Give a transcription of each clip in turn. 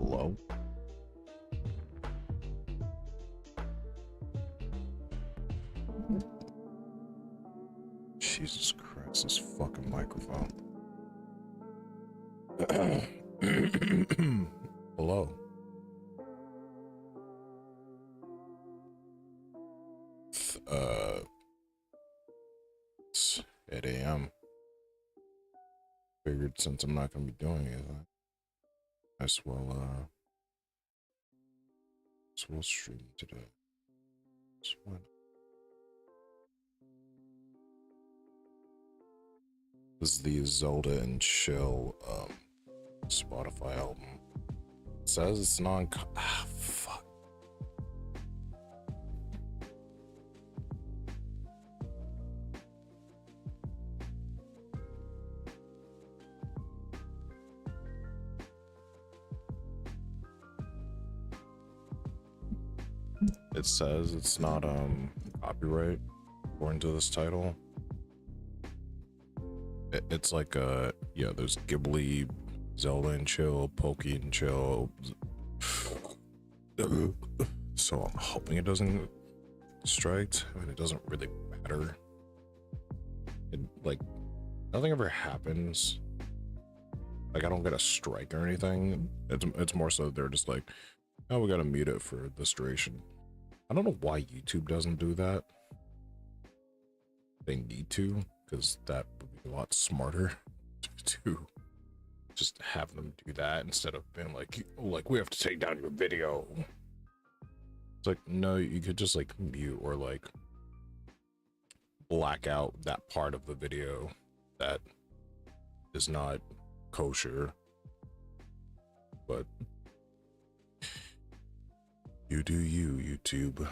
Hello? Jesus Christ, this fucking microphone. Hello? It's 8 a.m. Figured since I'm not gonna be doing it, I as well stream today. So why not? This is the Zelda and Chill Spotify album. It says it's non fuck. It says it's not copyright according to this title. It's like yeah, there's Ghibli, Zelda and Chill, Pokey and Chill. So I'm hoping it doesn't strike. I mean, it doesn't really matter. It, like, nothing ever happens. Like, I don't get a strike or anything. It's more so they're just like, oh, we gotta mute it for this duration. I don't know why YouTube doesn't do that. They need to, because that would be a lot smarter to just have them do that instead of being like we have to take down your video. It's like, no, you could just like mute or like black out that part of the video that is not kosher. But you do you, YouTube.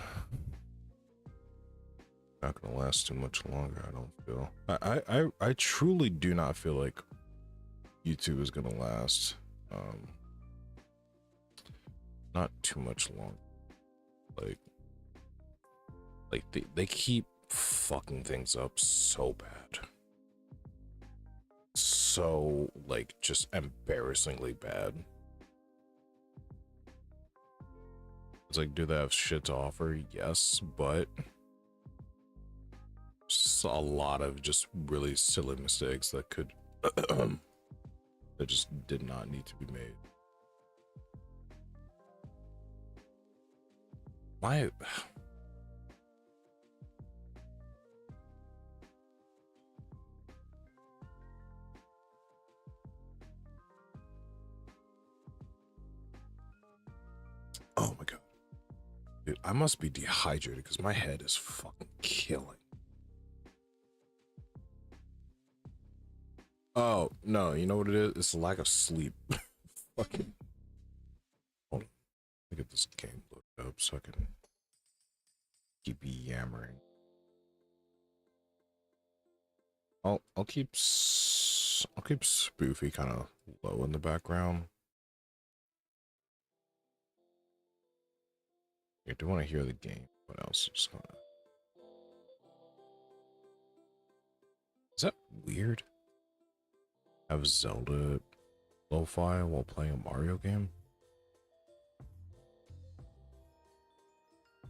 Not gonna last too much longer, I don't feel. I truly do not feel like YouTube is gonna last not too much longer. Like they keep fucking things up so bad. So like just embarrassingly bad. It's like, do they have shit to offer? Yes, but just a lot of just really silly mistakes that could that just did not need to be made. Why? Oh my god. Dude, I must be dehydrated because my head is fucking killing. Oh, no, you know what it is? It's a lack of sleep. Fucking. Hold on. Let me get this game looked up so I can keep yammering. I'll keep Spoofy kind of low in the background. I do want to hear the game. What else? Just gonna... Is that weird? Have Zelda lo-fi while playing a Mario game? I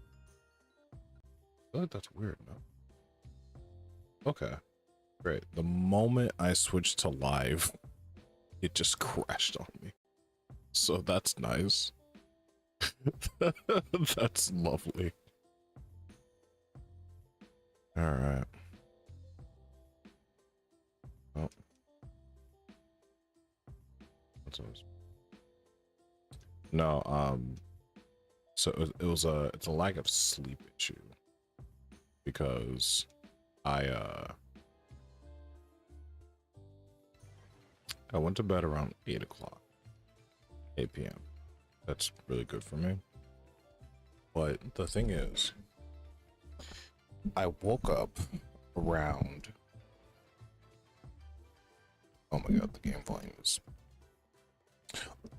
feel like that's weird, no? Okay, great. The moment I switched to live, it just crashed on me. So that's nice. That's lovely. All right. Oh. What's this? No, so it's a lack of sleep issue because I went to bed around 8 p.m. That's really good for me. But the thing is, I woke up around, oh my god, the game volume is,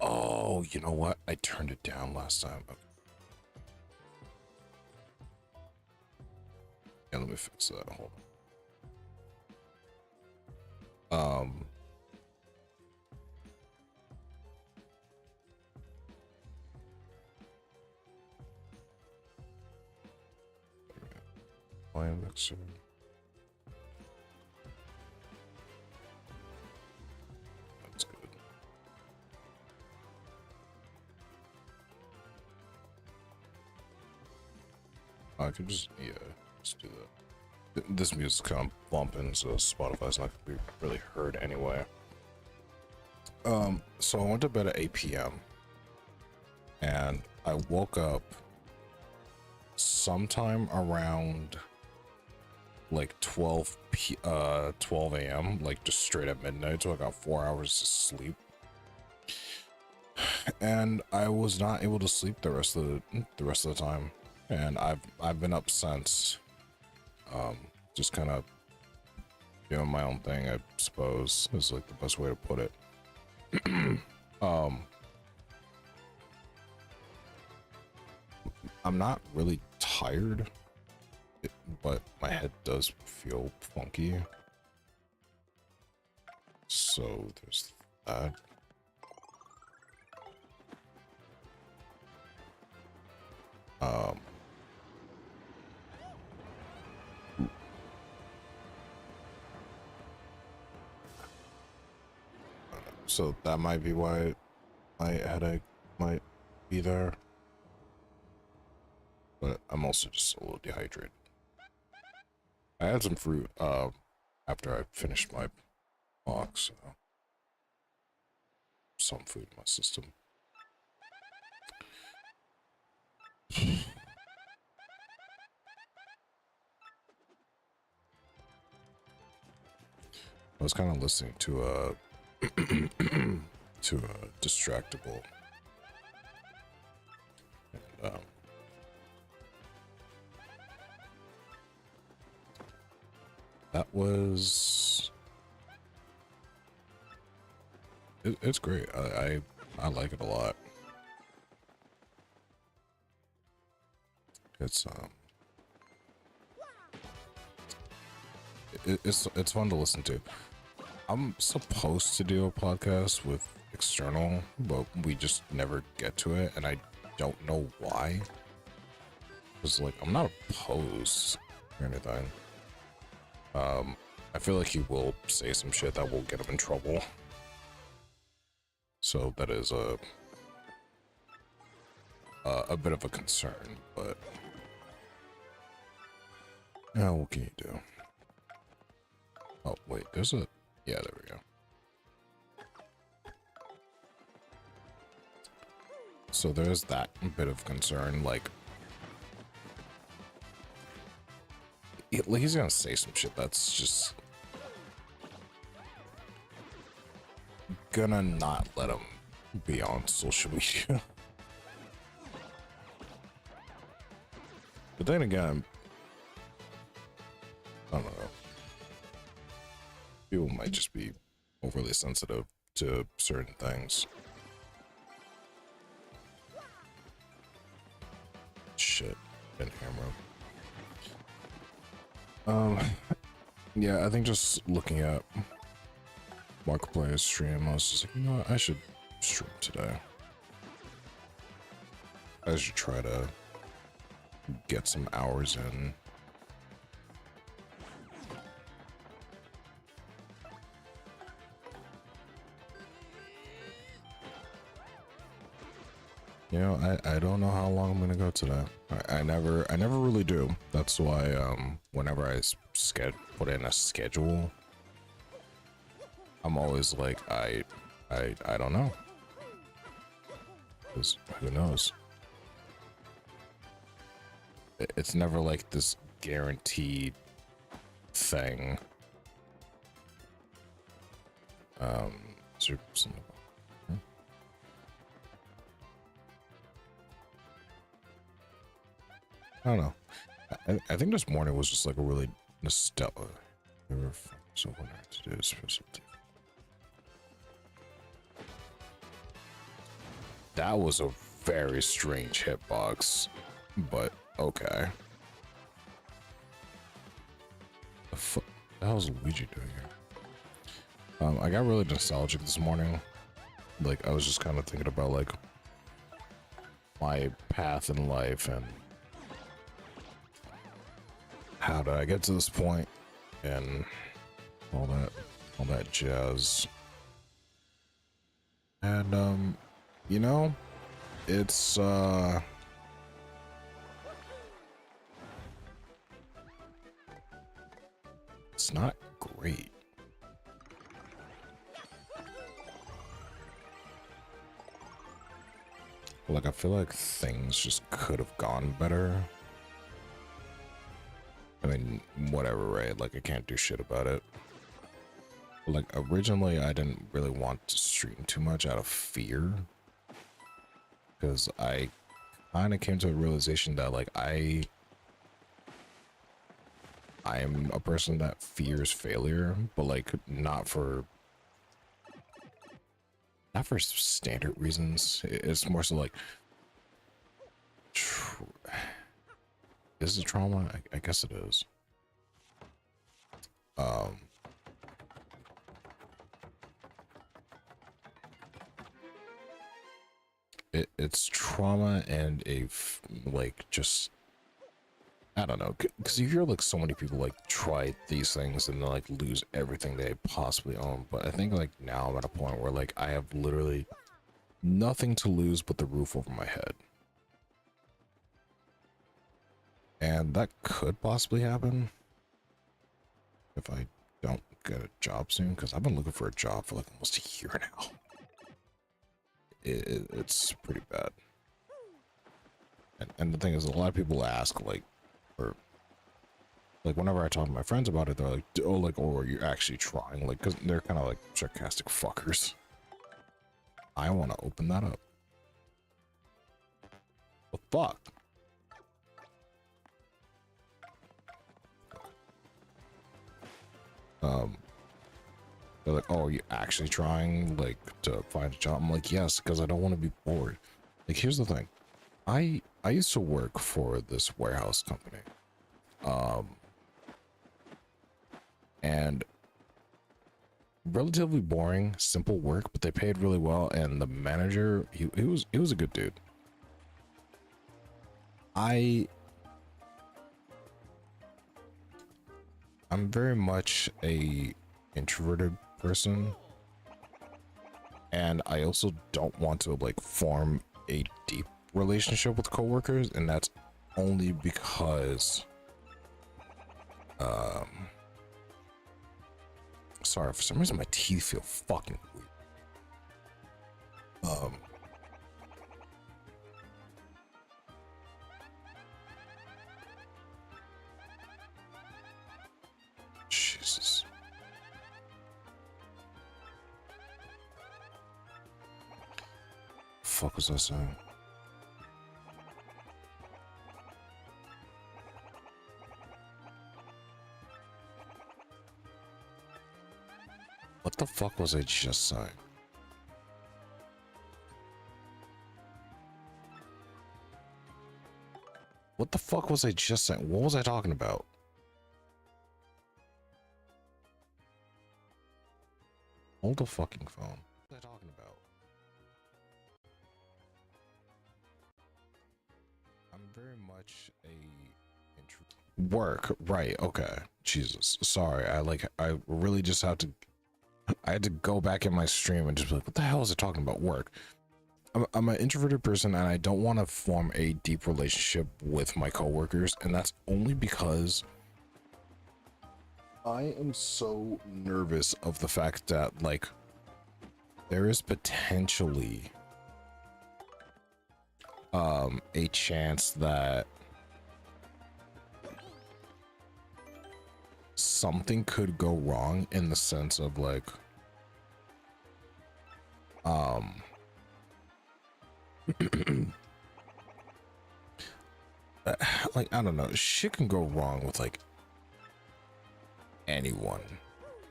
oh, you know what? I turned it down last time. Okay. Yeah, let me fix that. Hold on. That's good. I could just, yeah, just do that. This music's kind of bumping, so Spotify's not gonna be really heard anyway. So I went to bed at 8 p.m. and I woke up sometime around like 12 a.m., like just straight at midnight, so I got 4 hours of sleep. And I was not able to sleep the rest of the time. And I've been up since. Just kind of doing my own thing, I suppose, is like the best way to put it. I'm not really tired, but my head does feel funky. So there's that. So that might be why my headache might be there. But I'm also just a little dehydrated. I had some fruit after I finished my walk, so some food in my system. I was kind of listening to a Distractable, and that was it's great. I like it a lot. It's it's fun to listen to. I'm supposed to do a podcast with external, but we just never get to it, and I don't know why. Because, like, I'm not opposed or anything. I feel like he will say some shit that will get him in trouble. So that is a bit of a concern, but yeah, what can you do? Oh wait, there's a yeah, there we go. So there's that bit of concern, like he's gonna say some shit that's just gonna not let him be on social media. But then again, I don't know. People might just be overly sensitive to certain things. Shit, been hammered. Yeah, I think just looking at Markiplier's stream, I was just like, you know what, I should stream today. I should try to get some hours in. You know, I don't know how long I'm gonna go today. I never really do. That's why whenever I put in a schedule, I'm always like I don't know. 'Cause who knows? It's never like this guaranteed thing. Is there something? I don't know. I think this morning was just like a really nostalgic. So what I had to do is something. That was a very strange hitbox, but okay. The hell is Luigi doing here? I got really nostalgic this morning. Like, I was just kind of thinking about like my path in life and how did I get to this point and all that jazz. And you know, it's not great. Like, I feel like things just could have gone better. I mean, whatever, right? Like, I can't do shit about it. But, like, originally, I didn't really want to stream too much out of fear. Because I kind of came to a realization that, like, I am a person that fears failure, but, like, not for standard reasons. It's more so like, is it trauma? I guess it is. It's trauma and like, just, I don't know, because you hear like so many people like try these things and they like lose everything they possibly own. But I think like now I'm at a point where like I have literally nothing to lose but the roof over my head. And that could possibly happen if I don't get a job soon, because I've been looking for a job for like almost a year now. It's pretty bad. And the thing is, a lot of people ask, like, or like whenever I talk to my friends about it, they're like, oh, like, oh, are you actually trying? Like, because they're kind of like sarcastic fuckers. I want to open that up. What the fuck? They're like, oh, are you actually trying, like, to find a job? I'm like, yes, because I don't want to be bored. Like, here's the thing. I used to work for this warehouse company. And relatively boring, simple work, but they paid really well, and the manager, he was a good dude. I'm very much a introverted person, and I also don't want to like form a deep relationship with coworkers, and that's only because sorry, for some reason my teeth feel fucking weird. Jesus. Fuck was I saying? What the fuck was I just saying? What the fuck was I just saying? What was I talking about? Hold the fucking phone. What was I talking about? I'm very much a work, right? Okay. Jesus, sorry. I really just had to go back in my stream and just be like, what the hell is it talking about? Work. I'm an introverted person, and I don't want to form a deep relationship with my coworkers, and that's only because I am so nervous of the fact that, like, there is potentially a chance that something could go wrong, in the sense of like like, I don't know, shit can go wrong with like anyone,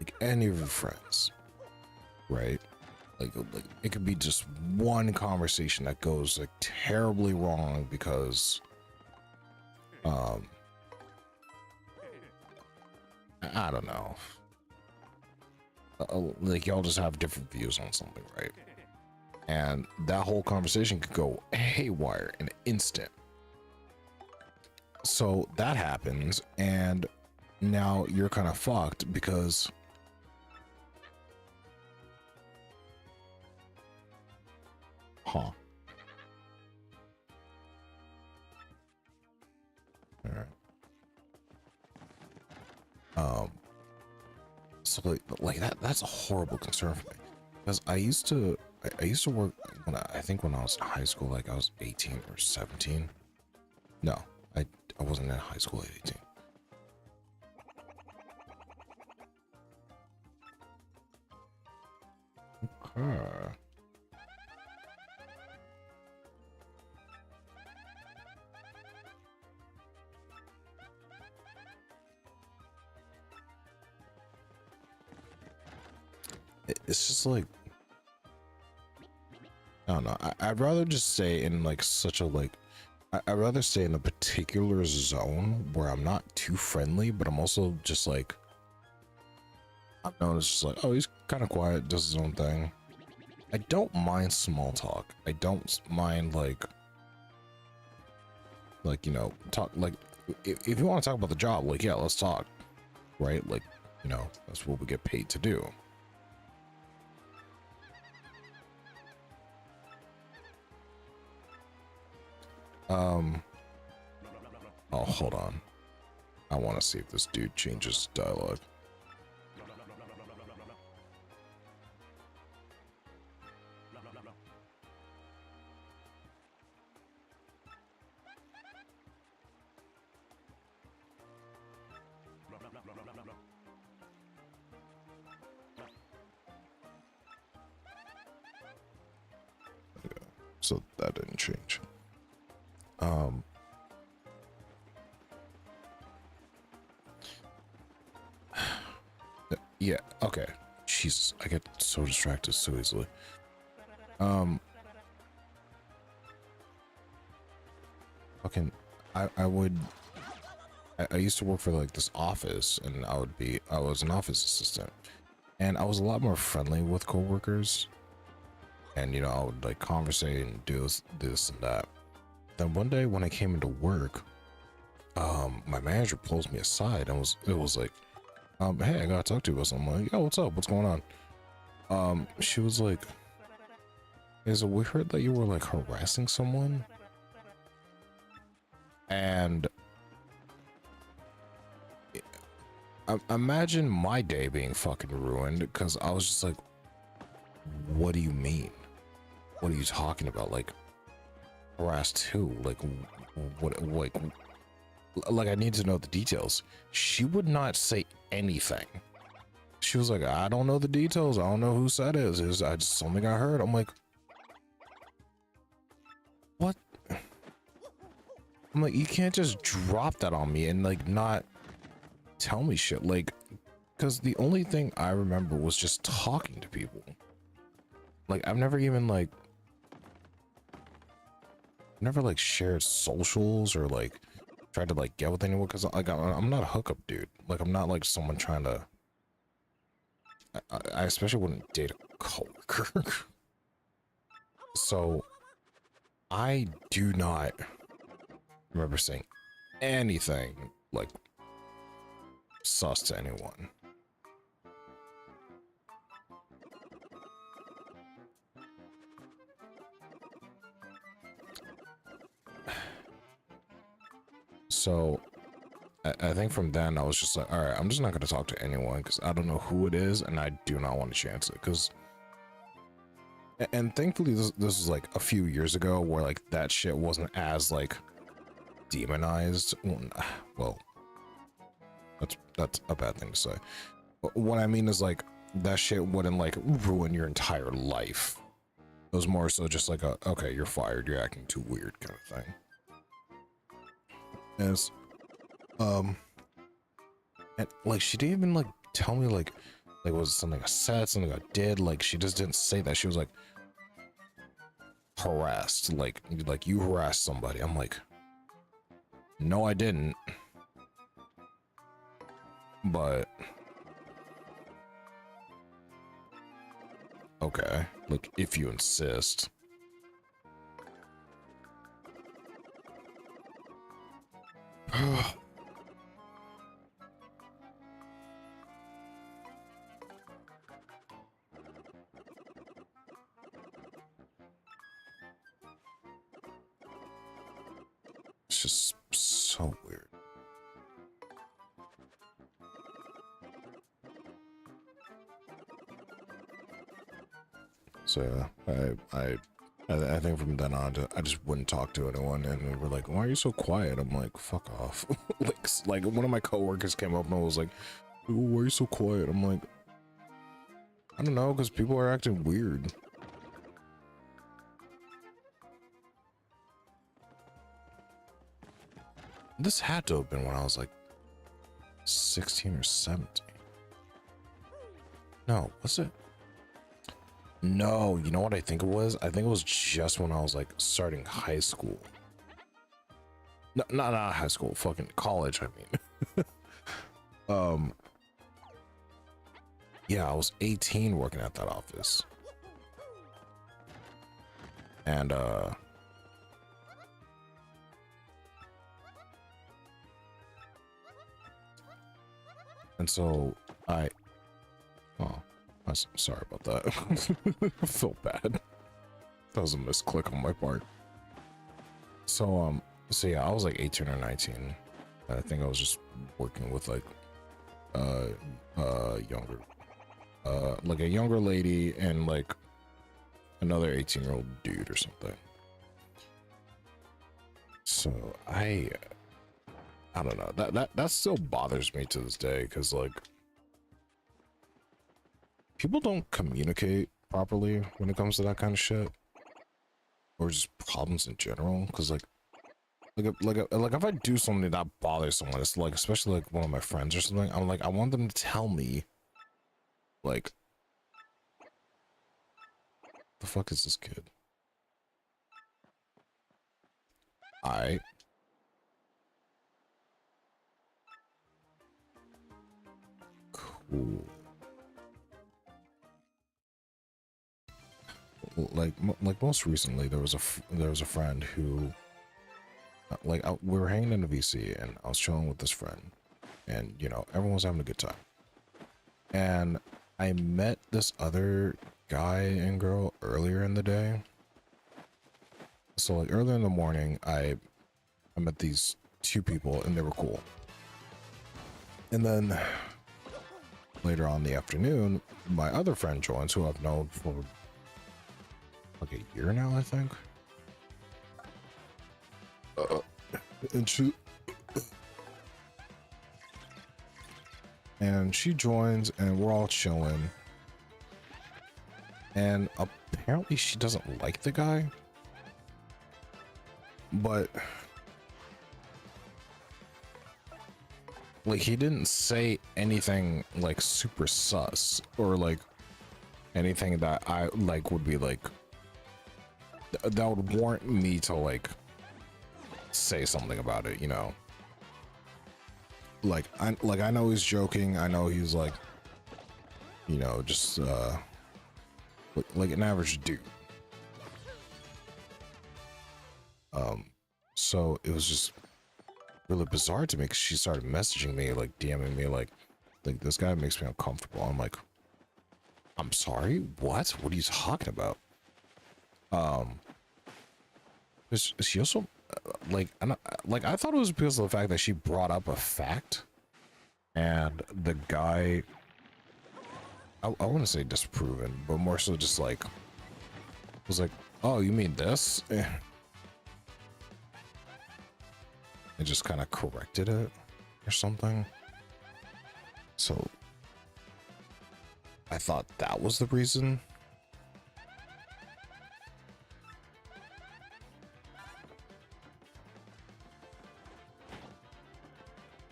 like any of your friends, right? Like it could be just one conversation that goes like terribly wrong because I don't know, like y'all just have different views on something, right? And that whole conversation could go haywire in an instant. So that happens, and now you're kind of fucked because huh. All right. So like that's a horrible concern for me because I used to work when I think when I was in high school, like I was 18 or 17. No, I wasn't in high school at 18. Okay. It's just like I don't know. I'd rather just stay in like such a like I'd rather stay in a particular zone where I'm not too friendly, but I'm also just like I'm known as just like, oh, he's kind of quiet, does his own thing. I don't mind small talk. I don't mind you know, talk like if you want to talk about the job, like yeah, let's talk, right? Like, you know, that's what we get paid to do. Oh, hold on. I want to see if this dude changes dialogue. So that didn't change. Yeah, okay. Jesus, I get so distracted so easily. Fucking, I used to work for like this office, and I was an office assistant, and I was a lot more friendly with coworkers, and you know, I would like conversate and do this and that. Then one day when I came into work, my manager pulls me aside and it was like, hey, I gotta talk to you about something. I'm like, yo, what's up? What's going on? She was like, so we heard that you were like harassing someone. And imagine my day being fucking ruined because I was just like, what do you mean? What are you talking about? Like, harassed who? Like, what, like I need to know the details. She would not say anything. She was like, I don't know the details. I don't know who said it. Is I just something I heard. I'm like, what? I'm like, you can't just drop that on me and like not tell me shit. Like, because the only thing I remember was just talking to people. Like, I've never even like shared socials or like tried to like get with anyone because like I'm not a hookup dude. Like, I'm not like someone trying to. I especially wouldn't date a coworker. So I do not remember saying anything like sus to anyone. So I think from then I was just like, all right, I'm just not going to talk to anyone because I don't know who it is and I do not want to chance it. Because, and thankfully this was like a few years ago where like that shit wasn't as like demonized. Well, that's a bad thing to say. What I mean is like that shit wouldn't like ruin your entire life. It was more so just like a, okay, you're fired, you're acting too weird kind of thing. As and like she didn't even like tell me like was it something I said, something I did. Like she just didn't say that. She was like harassed, like you harassed somebody. I'm like, no, I didn't. But okay, like if you insist. It's just so weird. So I think from then on, I just wouldn't talk to anyone, and they were like, "Why are you so quiet?" I'm like, "Fuck off!" like one of my coworkers came up and was like, "Ooh, why are you so quiet?" I'm like, "I don't know, because people are acting weird." This had to have been when I was like 16 or 17. No, was it? No, you know what I think it was? I think it was just when I was like starting high school. No, not high school, fucking college, I mean. Yeah, I was 18 working at that office. And so oh, I'm sorry about that. I feel bad. That was a misclick on my part. So yeah, I was like 18 or 19. I think I was just working with like younger like a younger lady and like another 18-year-old dude or something. So I don't know, that still bothers me to this day, because like people don't communicate properly when it comes to that kind of shit, or just problems in general. Because like if I do something that bothers someone, it's like, especially like one of my friends or something, I'm like, I want them to tell me, like, the fuck is this kid? I cool. Like most recently, there was a friend who we were hanging in a VC, and I was chilling with this friend, and you know, everyone was having a good time, and I met this other guy and girl earlier in the day. So like earlier in the morning, I met these two people, and they were cool. And then later on in the afternoon, my other friend joins, who I've known for like a year now, I think. And she joins, and we're all chilling. And apparently she doesn't like the guy, but like he didn't say anything like super sus, or like anything that I like would be like that would warrant me to like say something about it, you know. Like I know he's joking, I know he's like, you know, just like an average dude. So it was just really bizarre to me, because she started messaging me, like DMing me, like this guy makes me uncomfortable. I'm like, I'm sorry, what are you talking about? She also like I thought it was because of the fact that she brought up a fact, and the guy, I wouldn't say disproven, but more so just like was like, oh, you mean this? And just kind of corrected it or something. So I thought that was the reason.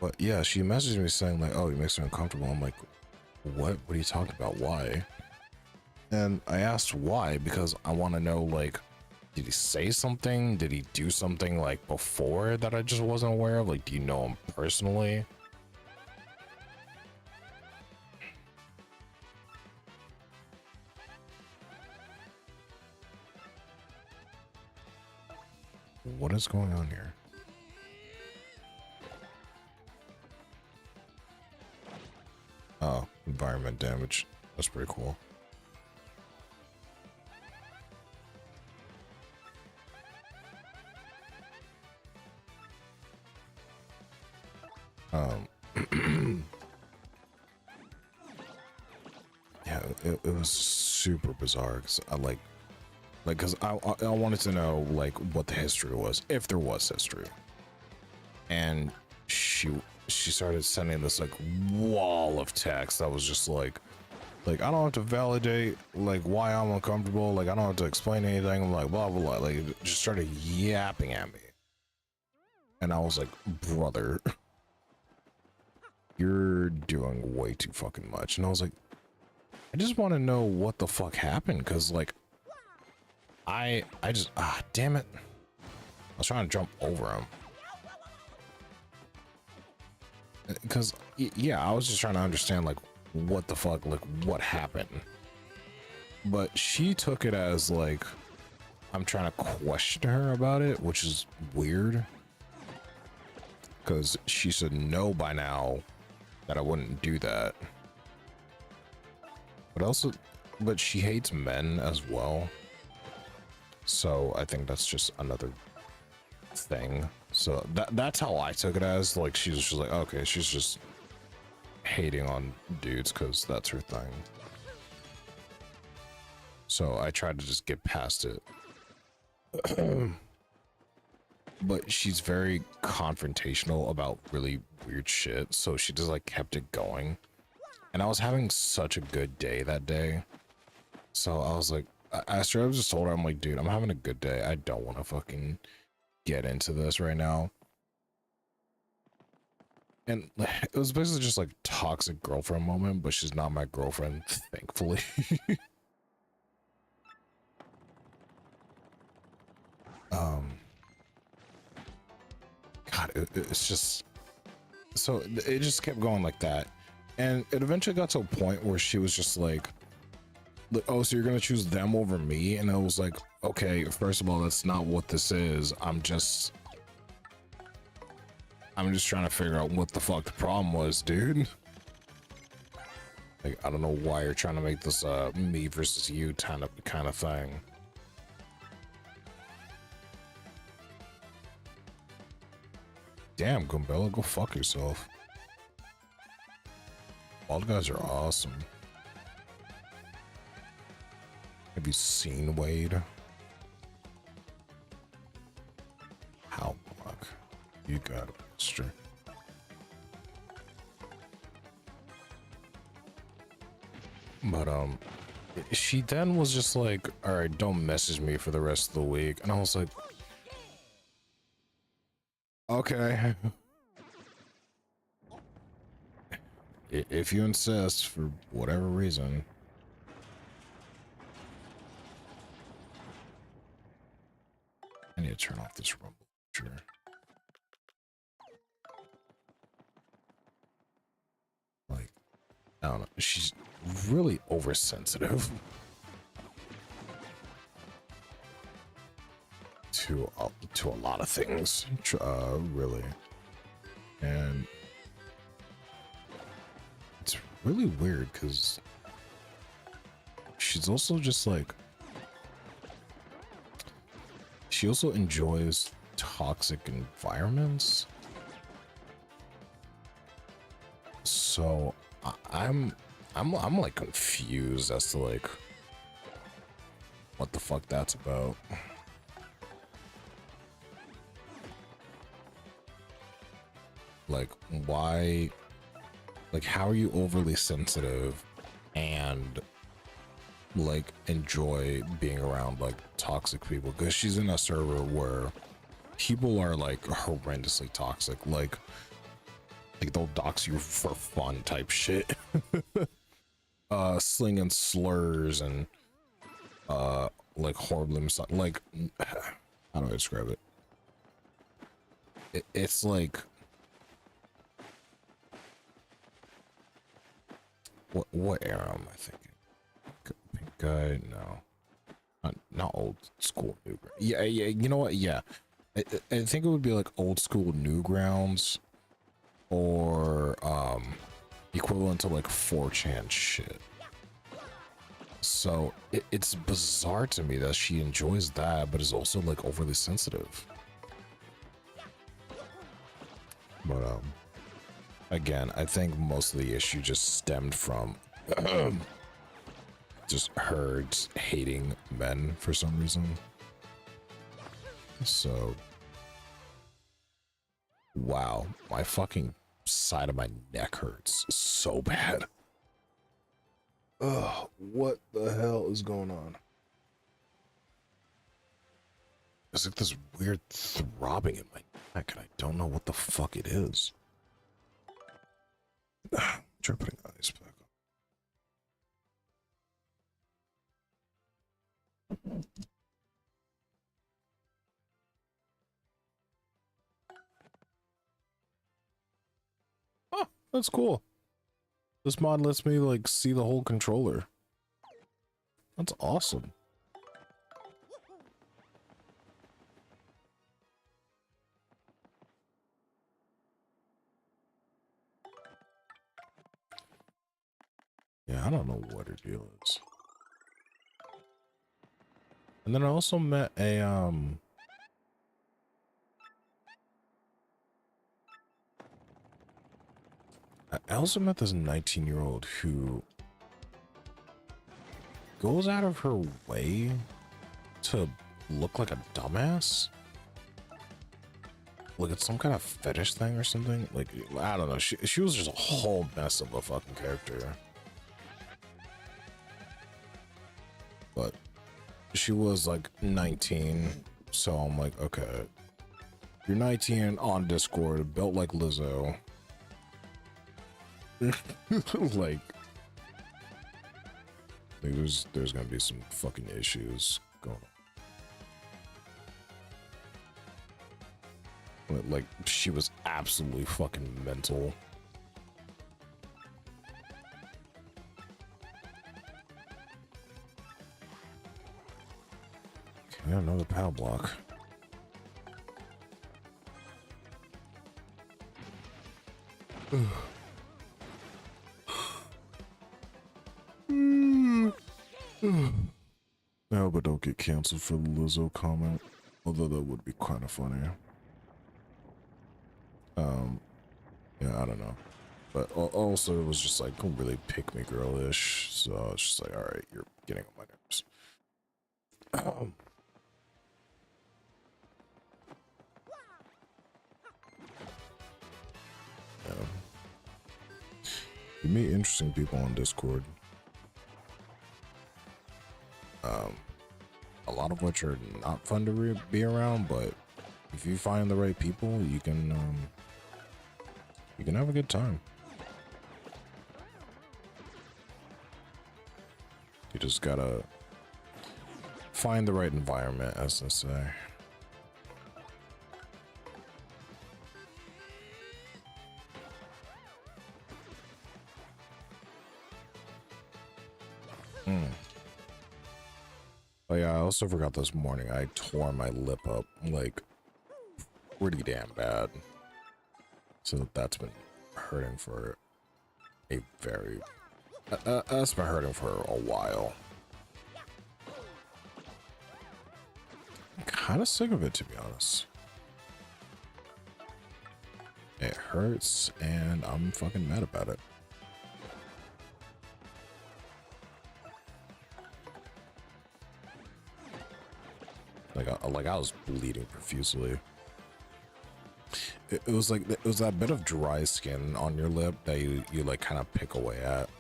But yeah, she messaged me saying like, oh, he makes me uncomfortable. I'm like, what are you talking about? Why? And I asked why, because I want to know, like, did he say something? Did he do something like before that I just wasn't aware of? Like, do you know him personally? What is going on here? environment damage. That's pretty cool. Yeah, it was super bizarre because because I wanted to know like what the history was, if there was history, and she started sending this like wall of text that was just like I don't have to validate like why I'm uncomfortable, like I don't have to explain anything, I'm like blah blah blah, like it just started yapping at me, and I was like, brother, you're doing way too fucking much. And I was like, I just want to know what the fuck happened, because like I just damn it, I was trying to jump over him because yeah, I was just trying to understand like what the fuck, like what happened, but she took it as like I'm trying to question her about it, which is weird because she should know by now that I wouldn't do that. But also, but she hates men as well, so I think that's just another thing. So that's how I took it as, like she was just like, okay, she's just hating on dudes because that's her thing. So I tried to just get past it. But she's very confrontational about really weird shit, so she just like kept it going. And I was having such a good day that day, so I was like, I straight up just told her, I'm like, dude, I'm having a good day, I don't want to fucking get into this right now. And it was basically just like toxic girlfriend moment, but she's not my girlfriend, thankfully. God, it's just, so it just kept going like that, and it eventually got to a point where she was just like, oh, so you're gonna choose them over me? And I was like, okay, first of all, that's not what this is. I'm just trying to figure out what the fuck the problem was, dude. Like, I don't know why you're trying to make this me versus you kind of thing. Damn, Gumbella, go fuck yourself. Bald guys are awesome. Have you seen Wade? How fuck? You got it, mister. But she then was just like, all right, don't message me for the rest of the week. And I was like, okay. If you insist for whatever reason. I need to turn off this rumble. Sure. Like, I don't know. She's really oversensitive to a lot of things, really, and it's really weird because she's also just like, she also enjoys toxic environments. So I'm like confused as to like what the fuck that's about. Like, why, like, how are you overly sensitive and like enjoy being around like toxic people? Because she's in a server where people are like horrendously toxic, like they'll dox you for fun type shit. Slinging slurs and like horribly like, how do I describe it? It's like, what era am I thinking? Pink guy? No, not old school Newgrounds. Yeah, you know what? Yeah, I think it would be like old school Newgrounds, or equivalent to like 4chan shit. So it's bizarre to me that she enjoys that, but is also like overly sensitive. But again, I think most of the issue just stemmed from just her hating men for some reason. So, wow, my fucking side of my neck hurts so bad. Ugh, what the hell is going on? It's like this weird throbbing in my neck, and I don't know what the fuck it is. Try putting ice back on. Oh, that's cool. This mod lets me like see the whole controller. That's awesome. Yeah, I don't know what her deal is. And then I also met a I also met this 19-year-old who goes out of her way to look like a dumbass. Like it's some kind of fetish thing or something. Like, I don't know. She was just a whole mess of a fucking character. But she was like 19. So I'm like, okay. You're 19 on Discord, built like Lizzo. like there's gonna be some fucking issues going on. Like she was absolutely fucking mental. Okay, another power block. No, but don't get canceled for the Lizzo comment. Although that would be kind of funny. Yeah, I don't know. But also it was just like really pick me girl-ish. So I was just like, alright, you're getting on my nerves. Yeah. You meet interesting people on Discord. A lot of which are not fun to be around, but if you find the right people, you can have a good time. You just gotta find the right environment, as they say. Oh yeah, I also forgot this morning I tore my lip up like pretty damn bad. So that's been hurting for a very that's been hurting for a while. I'm kind of sick of it, to be honest. It hurts and I'm fucking mad about it. Like I was bleeding profusely. It was like, it was that bit of dry skin on your lip that you like kind of pick away at.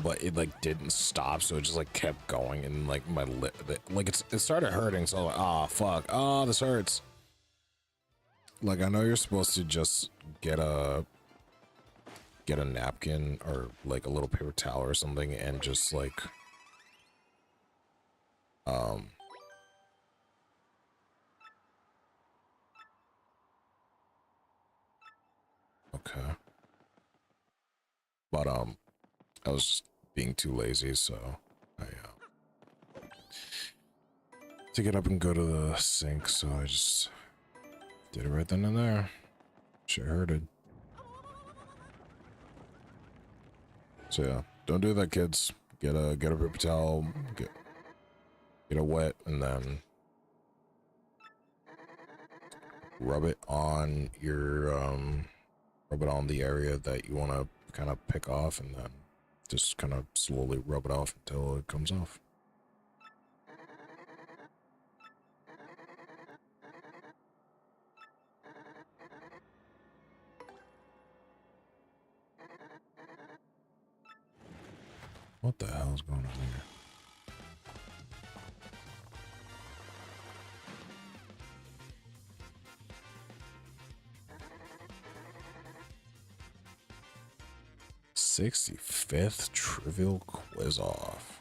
But it like didn't stop, so it just like kept going, and like my lip, like it started hurting, so like, ah, fuck, oh, this hurts. Like I know you're supposed to just get a napkin or like a little paper towel or something and just like okay. But I was just being too lazy, so I to get up and go to the sink, so I just did it right then and there. Shit hurted. So yeah, don't do that, kids. Get a paper towel, get it wet, and then rub it on your rub it on the area that you want to kind of pick off, and then just kind of slowly rub it off until it comes off. What the hell is going on here? '65th Trivial Quiz Off.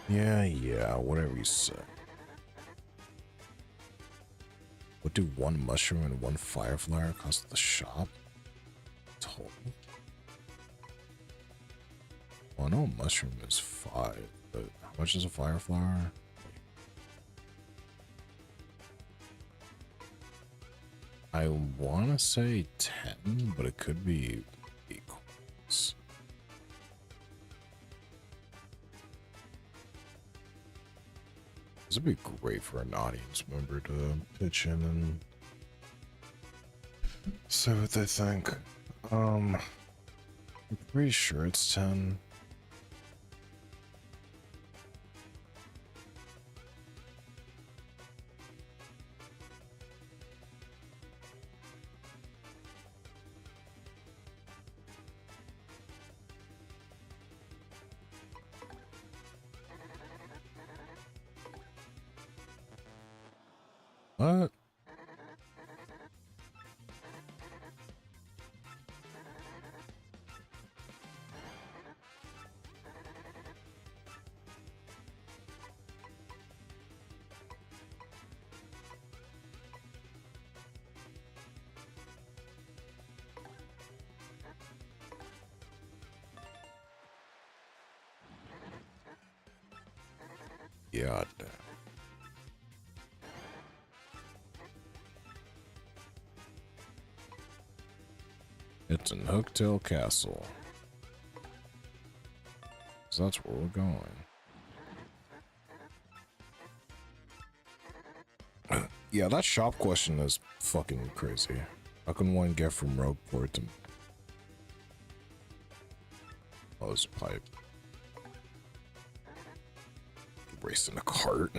Yeah, whatever you say. What do one mushroom and one fireflower cost at the shop? Total? Well, I know a mushroom is 5, but how much is a fireflower? I want to say 10, but it could be equals. This would be great for an audience member to pitch in and say what they think. I'm pretty sure it's 10. What? Yeah, damn. It's in Hooktail Castle. So that's where we're going. Yeah, that shop question is fucking crazy. How can one get from Rogueport to Hose Pipe? Racing a cart.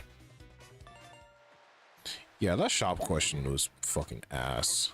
Yeah, that shop question was fucking ass.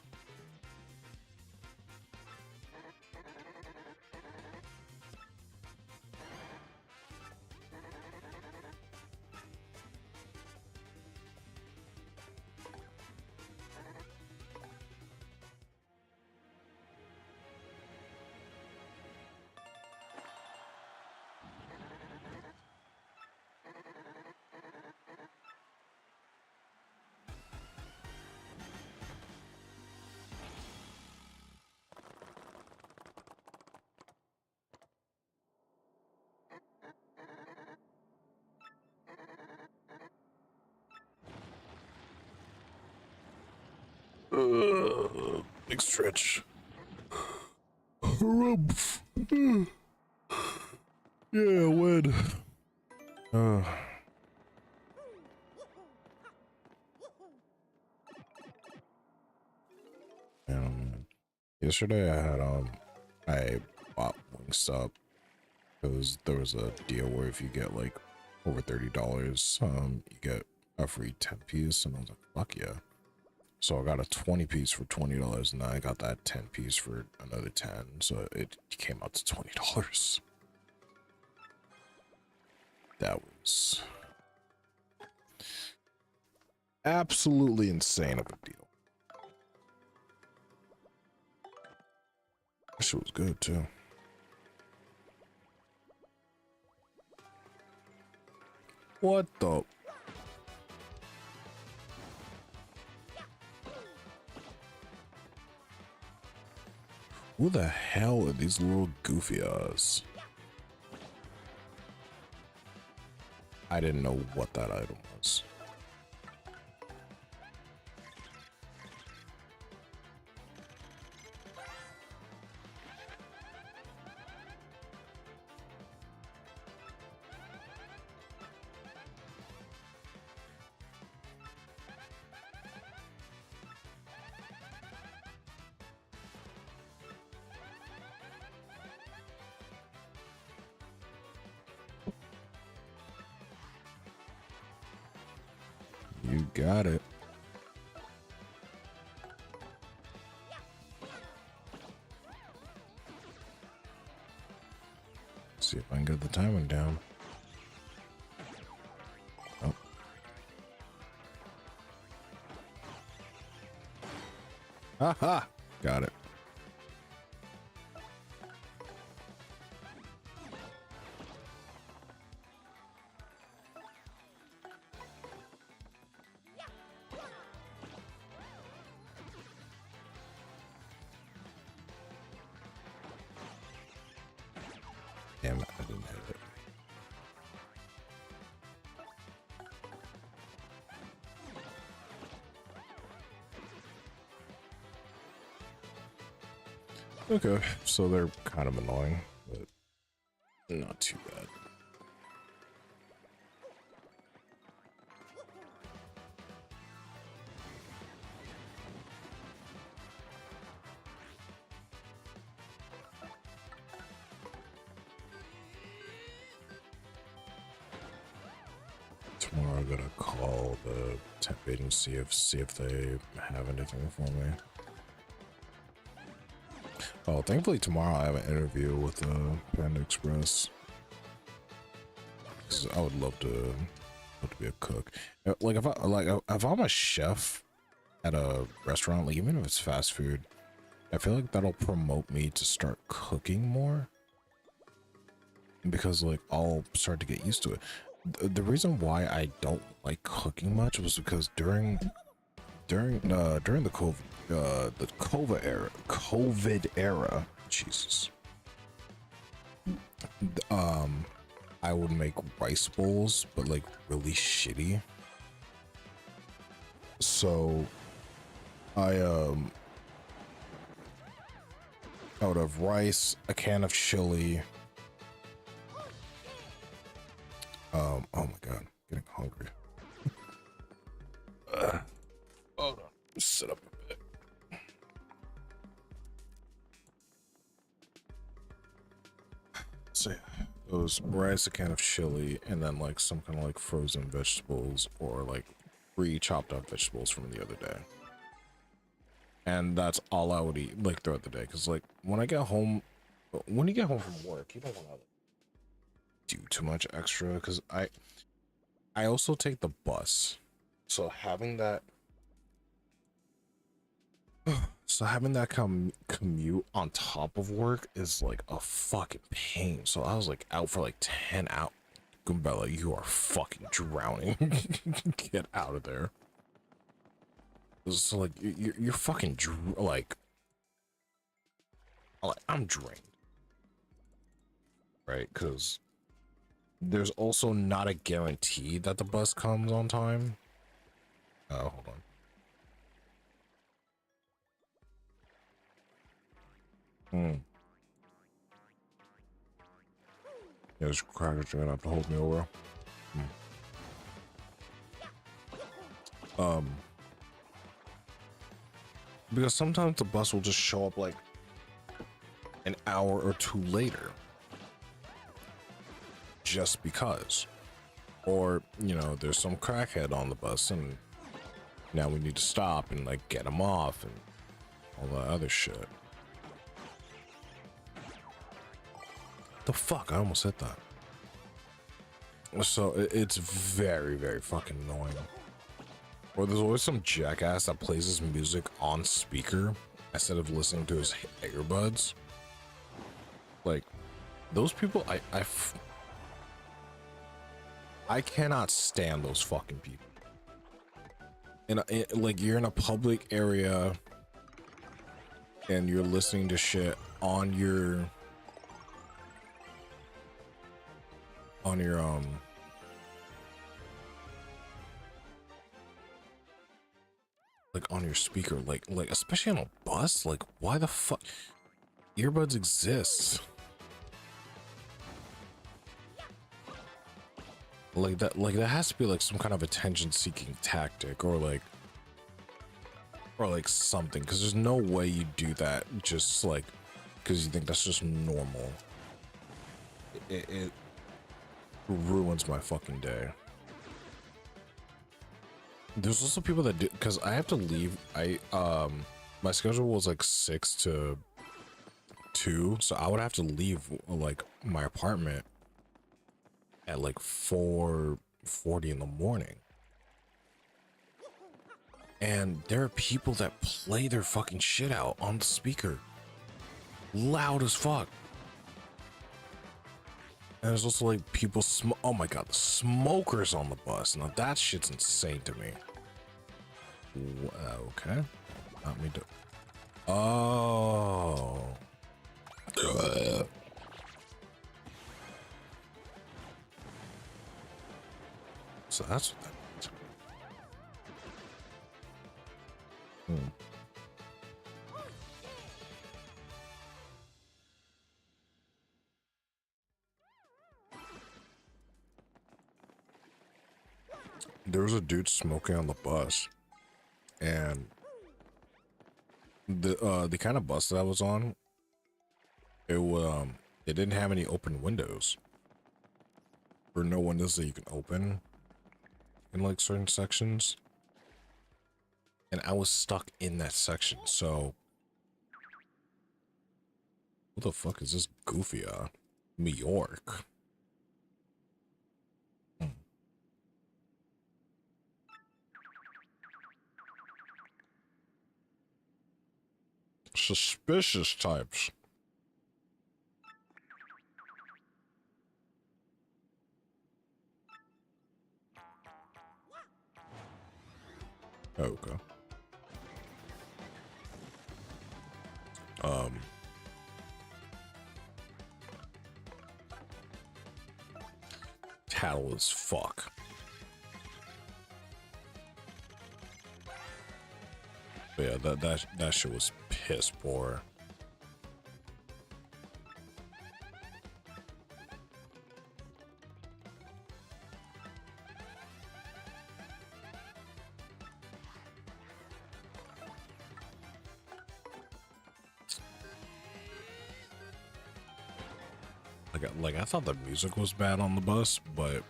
Big stretch. Rumpf. Yeah, win. Yesterday I had I bought Wingstop because there was a deal where if you get like over $30, you get a free 10 piece, and I was like, fuck yeah. So I got a 20 piece for $20, and I got that 10 piece for another 10, so it came out to $20. That was absolutely insane of a deal. That shit was good too. What the? Who the hell are these little goofy ass? I didn't know what that item was. You got it. See if I can get the timing down. Oh. Haha! Got it. Damn it, I didn't hit it. Okay, so they're kind of annoying, but not too bad. Tomorrow I'm gonna call the temp agency see if they have anything for me. Oh, thankfully tomorrow I have an interview with Panda Express. 'Cause I would love to be a cook. Like if I'm a chef at a restaurant, like even if it's fast food, I feel like that'll promote me to start cooking more. Because like I'll start to get used to it. The reason why I don't like cooking much was because during the COVID era, Jesus, I would make rice bowls, but like really shitty. So I would have rice, a can of chili. Oh my god, I'm getting hungry. Hold on, sit up a bit. So yeah, it was rice, a can of chili, and then like some kind of like frozen vegetables or like pre-chopped up vegetables from the other day. And that's all I would eat like throughout the day. Cause like when you get home from work, you don't want to do too much extra. Cause I also take the bus. So having that commute on top of work is like a fucking pain. So I was like out for like 10 hours. Gumbella, you are fucking drowning. Get out of there. So like you're fucking like I'm drained, right? Because there's also not a guarantee that the bus comes on time. Oh, hold on. Yeah, there's crackers trying to have to hold me over. Because sometimes the bus will just show up like an hour or two later. Just because. Or, you know, there's some crackhead on the bus and now we need to stop and like get him off and all that other shit. The fuck? I almost hit that. So it's very, very fucking annoying. Or there's always some jackass that plays his music on speaker instead of listening to his earbuds. Like, those people, I cannot stand those fucking people. Like you're in a public area and you're listening to shit on your like on your speaker, like especially on a bus. Like, why the fuck earbuds exist? Like that has to be like some kind of attention seeking tactic or like something, because there's no way you do that just like because you think that's just normal. It ruins my fucking day. There's also people that do, because I have to leave. My schedule was like 6 to 2, so I would have to leave like my apartment at like 4:40 in the morning. And there are people that play their fucking shit out on the speaker, loud as fuck. And there's also like people oh my god, the smokers on the bus. Now that shit's insane to me. Okay, not me to. Oh. So that's what that means. There was a dude smoking on the bus, and the kind of bus that I was on, it didn't have any open windows, or no windows that you can open in like certain sections, and I was stuck in that section. So what the fuck is this goofy New York? Suspicious types. Okay. Tattle as fuck. But yeah, that shit was piss poor. Like I thought the music was bad on the bus, but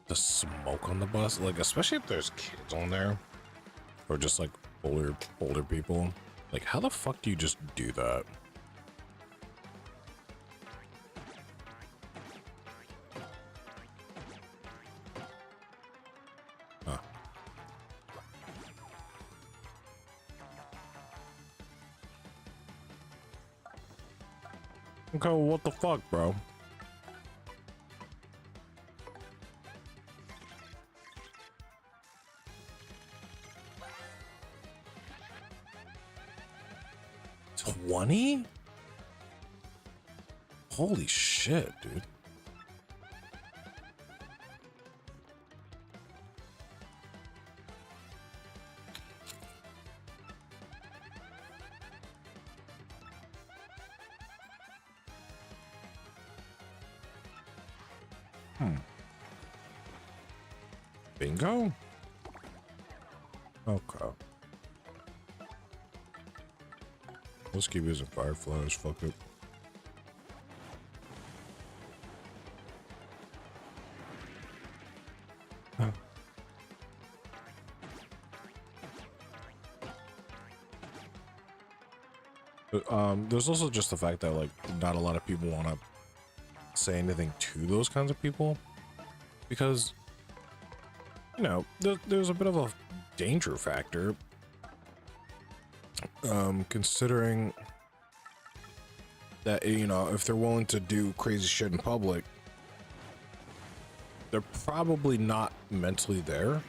the smoke on the bus, like especially if there's kids on there or just like older people, like how the fuck do you just do that? Huh. Okay, well, what the fuck, bro? $20? Holy shit, dude. Bingo? Okay. Let's keep using fireflies, fuck it. Huh. There's also just the fact that like not a lot of people want to say anything to those kinds of people, because you know there's a bit of a danger factor, considering that, you know, if they're willing to do crazy shit in public, they're probably not mentally there.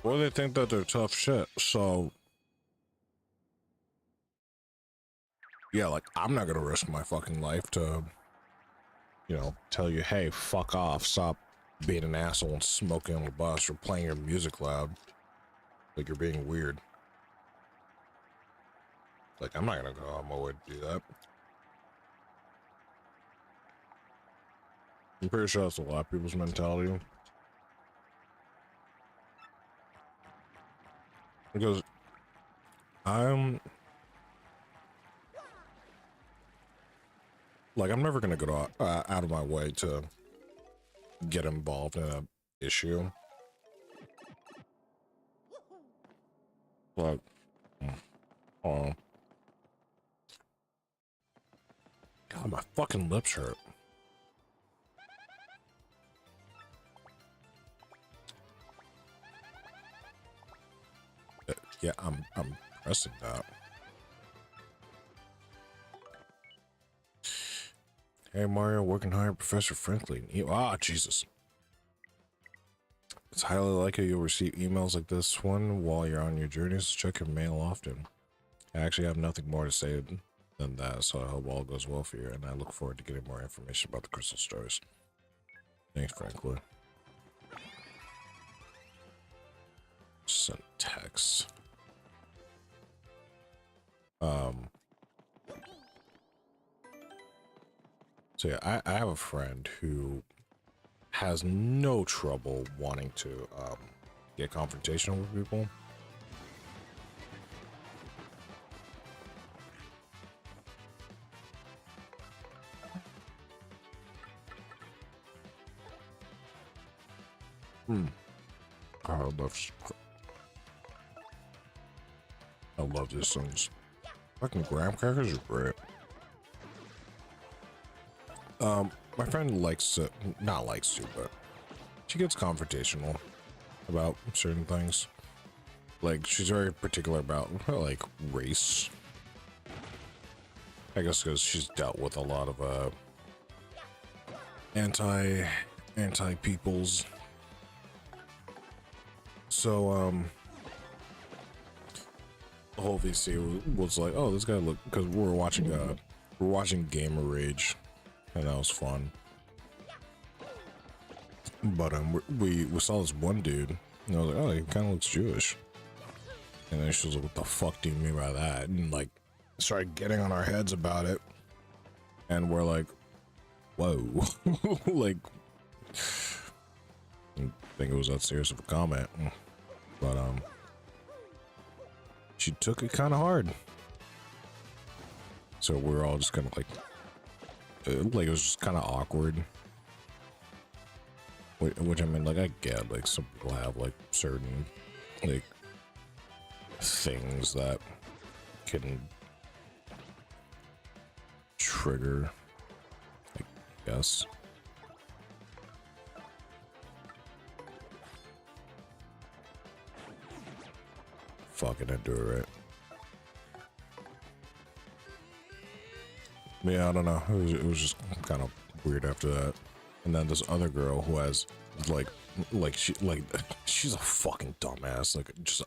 Or they think that they're tough shit. So yeah, like, I'm not gonna risk my fucking life to, you know, tell you, hey, fuck off, stop being an asshole and smoking on the bus or playing your music loud. Like, you're being weird. Like, I'm not gonna go out my way to do that. I'm pretty sure that's a lot of people's mentality. Because I'm never gonna go out of my way to get involved in an issue. But, oh, God, my fucking lips hurt. Yeah, I'm pressing that. Hey Mario, working hard, Professor Franklin. Jesus. It's highly likely you'll receive emails like this one while you're on your journeys. Check your mail often. I actually have nothing more to say than that, so I hope all goes well for you, and I look forward to getting more information about the crystal stars. Thanks, Franklin. Send text. So yeah, I have a friend who has no trouble wanting to get confrontational with people. I love these things. Fucking graham crackers are great. My friend not likes to, but she gets confrontational about certain things. Like, she's very particular about, like, race. I guess because she's dealt with a lot of, anti-peoples. So, the whole VC was like, oh, this guy look, because we're watching Gamer Rage. And that was fun. But we saw this one dude, and I was like, oh, he kind of looks Jewish. And then she was like, what the fuck do you mean by that? And like, started getting on our heads about it. And we're like, whoa. Like, I didn't think it was that serious of a comment. But she took it kind of hard. So we're all just kind of like it was just kind of awkward. Which I mean, like, I get, like, some people have, like, certain, like, things that can trigger, I guess. Fucking I do it right. Yeah, I don't know. It was just kind of weird after that. And then this other girl who has she's a fucking dumbass, like just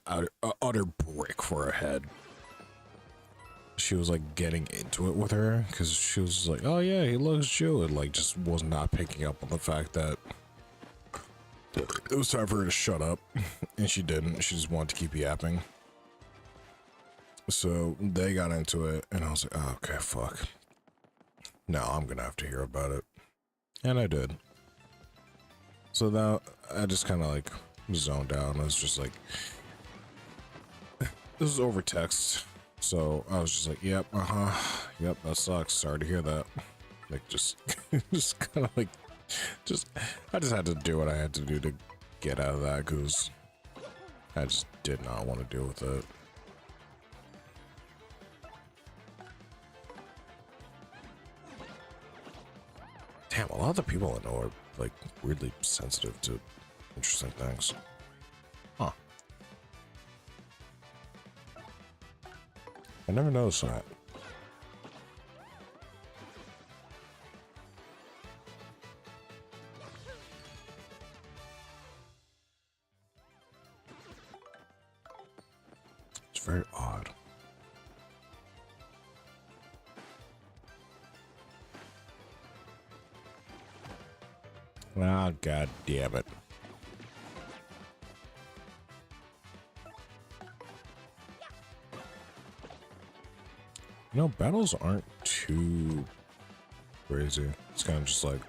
utter brick for her head. She was like getting into it with her because she was like, oh yeah, he looks Jew, and like just was not picking up on the fact that it was time for her to shut up. And she didn't. She just wanted to keep yapping. So they got into it, and I was like, oh, okay, fuck. Now I'm gonna have to hear about it. And I did. So now I just kind of like zoned out. I was just like, this is over text. So I was just like, yep, yep, that sucks. Sorry to hear that. Like, just kind of like, I just had to do what I had to do to get out of that because I just did not want to deal with it. Damn, a lot of the people I know are like weirdly sensitive to interesting things. Huh. I never noticed that. It's very odd. Ah, god damn it. You know, battles aren't too crazy. It's kind of just like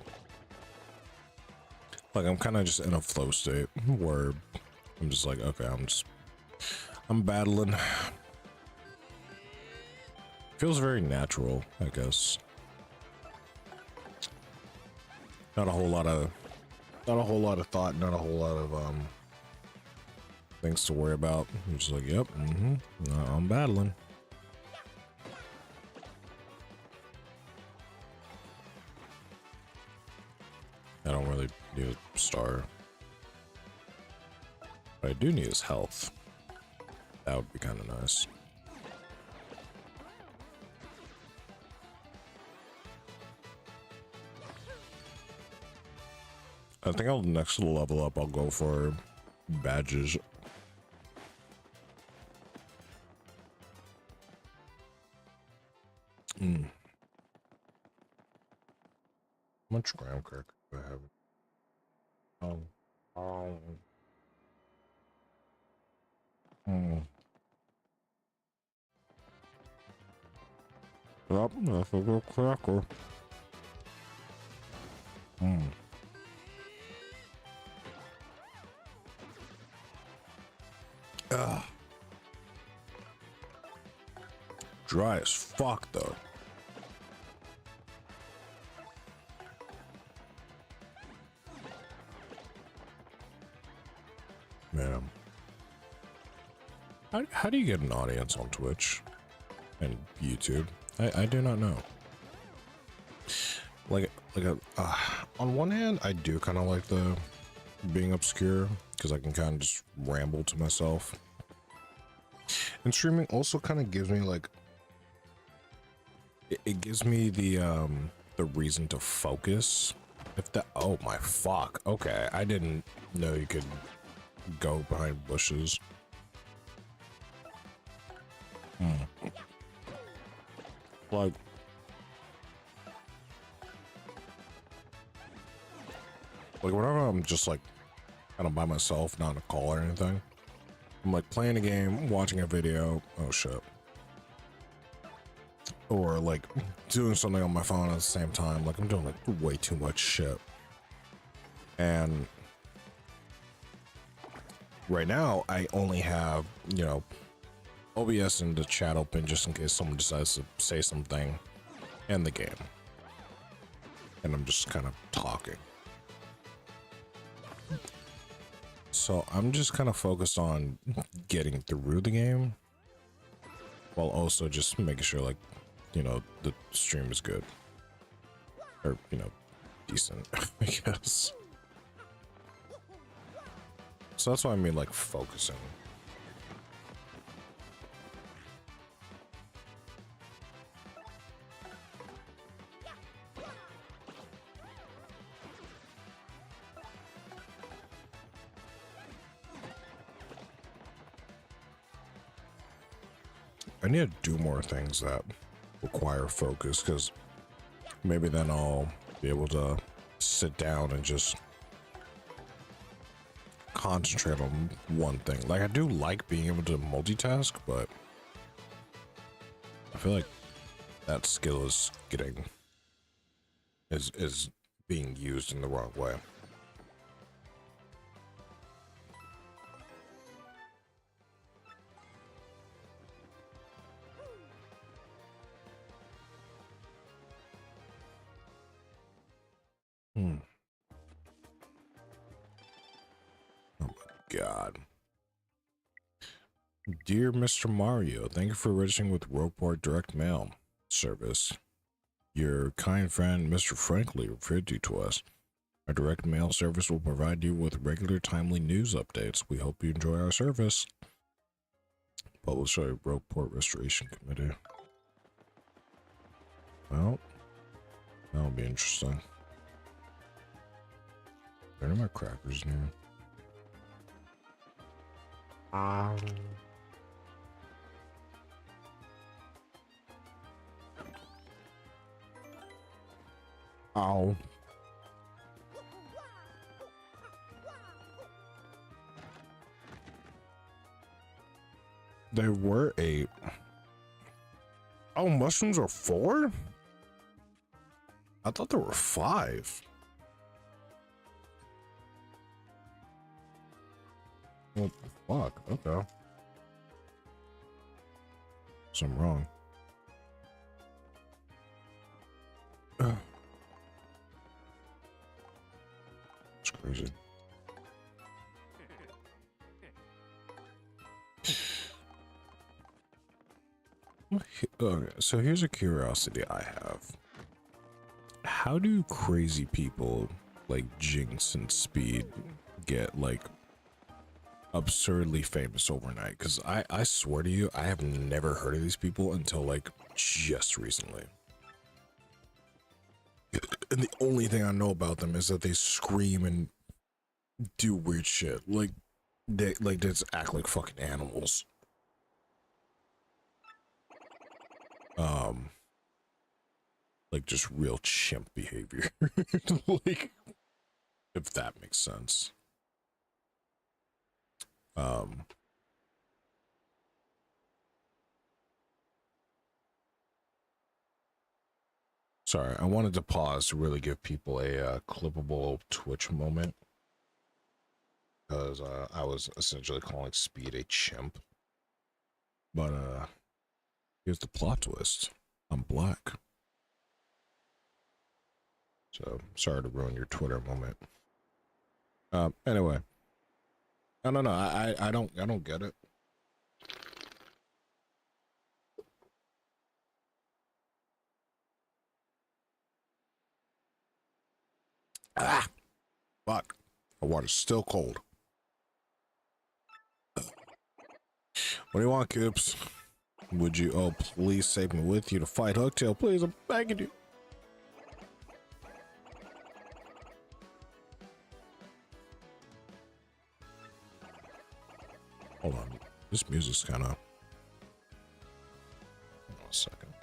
I'm kind of just in a flow state where I'm just like, okay, I'm battling. Feels very natural, I guess. Not a whole lot of thought, not a whole lot of things to worry about. I'm just like, yep, I'm battling. I don't really need a star. What I do need is health. That would be kind of nice. I think I'll next level up, I'll go for badges. How much graham cracker do I have? Yep, that's a good cracker. Ugh. Dry as fuck though. Man. How do you get an audience on Twitch and YouTube? I do not know. On one hand, I do kind of like the being obscure because I can kind of just ramble to myself. And streaming also kind of gives me like it gives me the reason to focus. If that, oh my fuck. Okay, I didn't know you could go behind bushes. Like whenever I'm just like kind of by myself, not in a call or anything, I'm like playing a game, watching a video, oh shit, or like doing something on my phone at the same time. Like I'm doing like way too much shit. And right now I only have, you know, OBS and the chat open just in case someone decides to say something in the game. And I'm just kind of talking. So I'm just kind of focused on getting through the game while also just making sure, like, you know, the stream is good. Or, you know, decent, I guess. So that's what I mean, like, focusing. I need to do more things that require focus, because maybe then I'll be able to sit down and just concentrate on one thing. Like, I do like being able to multitask, but I feel like that skill is being used in the wrong way. Oh my god. Dear Mr. Mario, thank you for registering with Rogueport Direct Mail service. Your kind friend, Mr. Frankly, referred you to us. Our direct mail service will provide you with regular timely news updates. We hope you enjoy our service. Publish a broke port restoration committee. Well, that'll be interesting. Are there any more crackers in here? Ow. There were 8. Oh, mushrooms are 4? I thought there were 5. What the fuck? Okay. So I'm wrong. It's crazy. Okay, so here's a curiosity I have. How do crazy people like Jinx and Speed get like absurdly famous overnight? Because I swear to you, I have never heard of these people until like just recently. And the only thing I know about them is that they scream and do weird shit. Like they just act like fucking animals. Like just real chimp behavior. Like, if that makes sense. Sorry, I wanted to pause to really give people a clippable Twitch moment. Because I was essentially calling Speed a chimp. But here's the plot twist. I'm black. So sorry to ruin your Twitter moment. Anyway. I don't know. I don't get it. Ah, fuck. The water's still cold. What do you want, Coops? Would you? Oh, please save me with you to fight Hooktail. Please, I'm begging you. Hold on. This music's kind of. Hold on a second.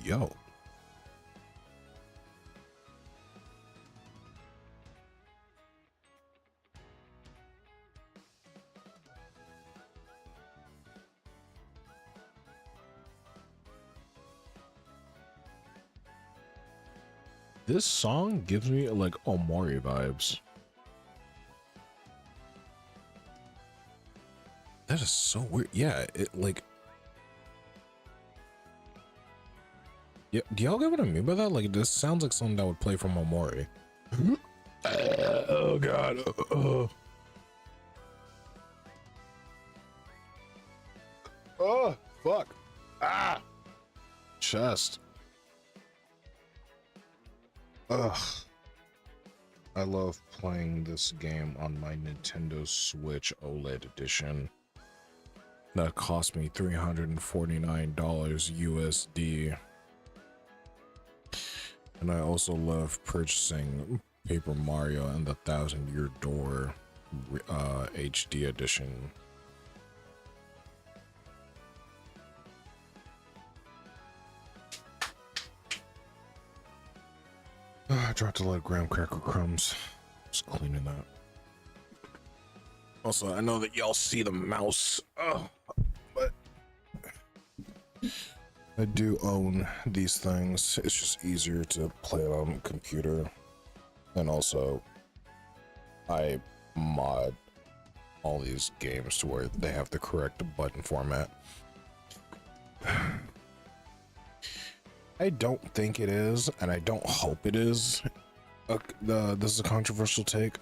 Yo. This song gives me like Omori vibes. That is so weird. Yeah, it like. Yeah, do y'all get what I mean by that? Like, this sounds like something that would play from Omori. Oh god. Oh fuck. Ah. Chest. Ugh. I love playing this game on my Nintendo Switch OLED edition. That cost me $349 USD. And I also love purchasing Paper Mario and the Thousand Year Door HD edition. I dropped a lot of graham cracker crumbs. Just cleaning that. Also, I know that y'all see the mouse, but I do own these things. It's just easier to play on a computer. And also, I mod all these games to where they have the correct button format. I don't think it is, and I don't hope it is. This is a controversial take.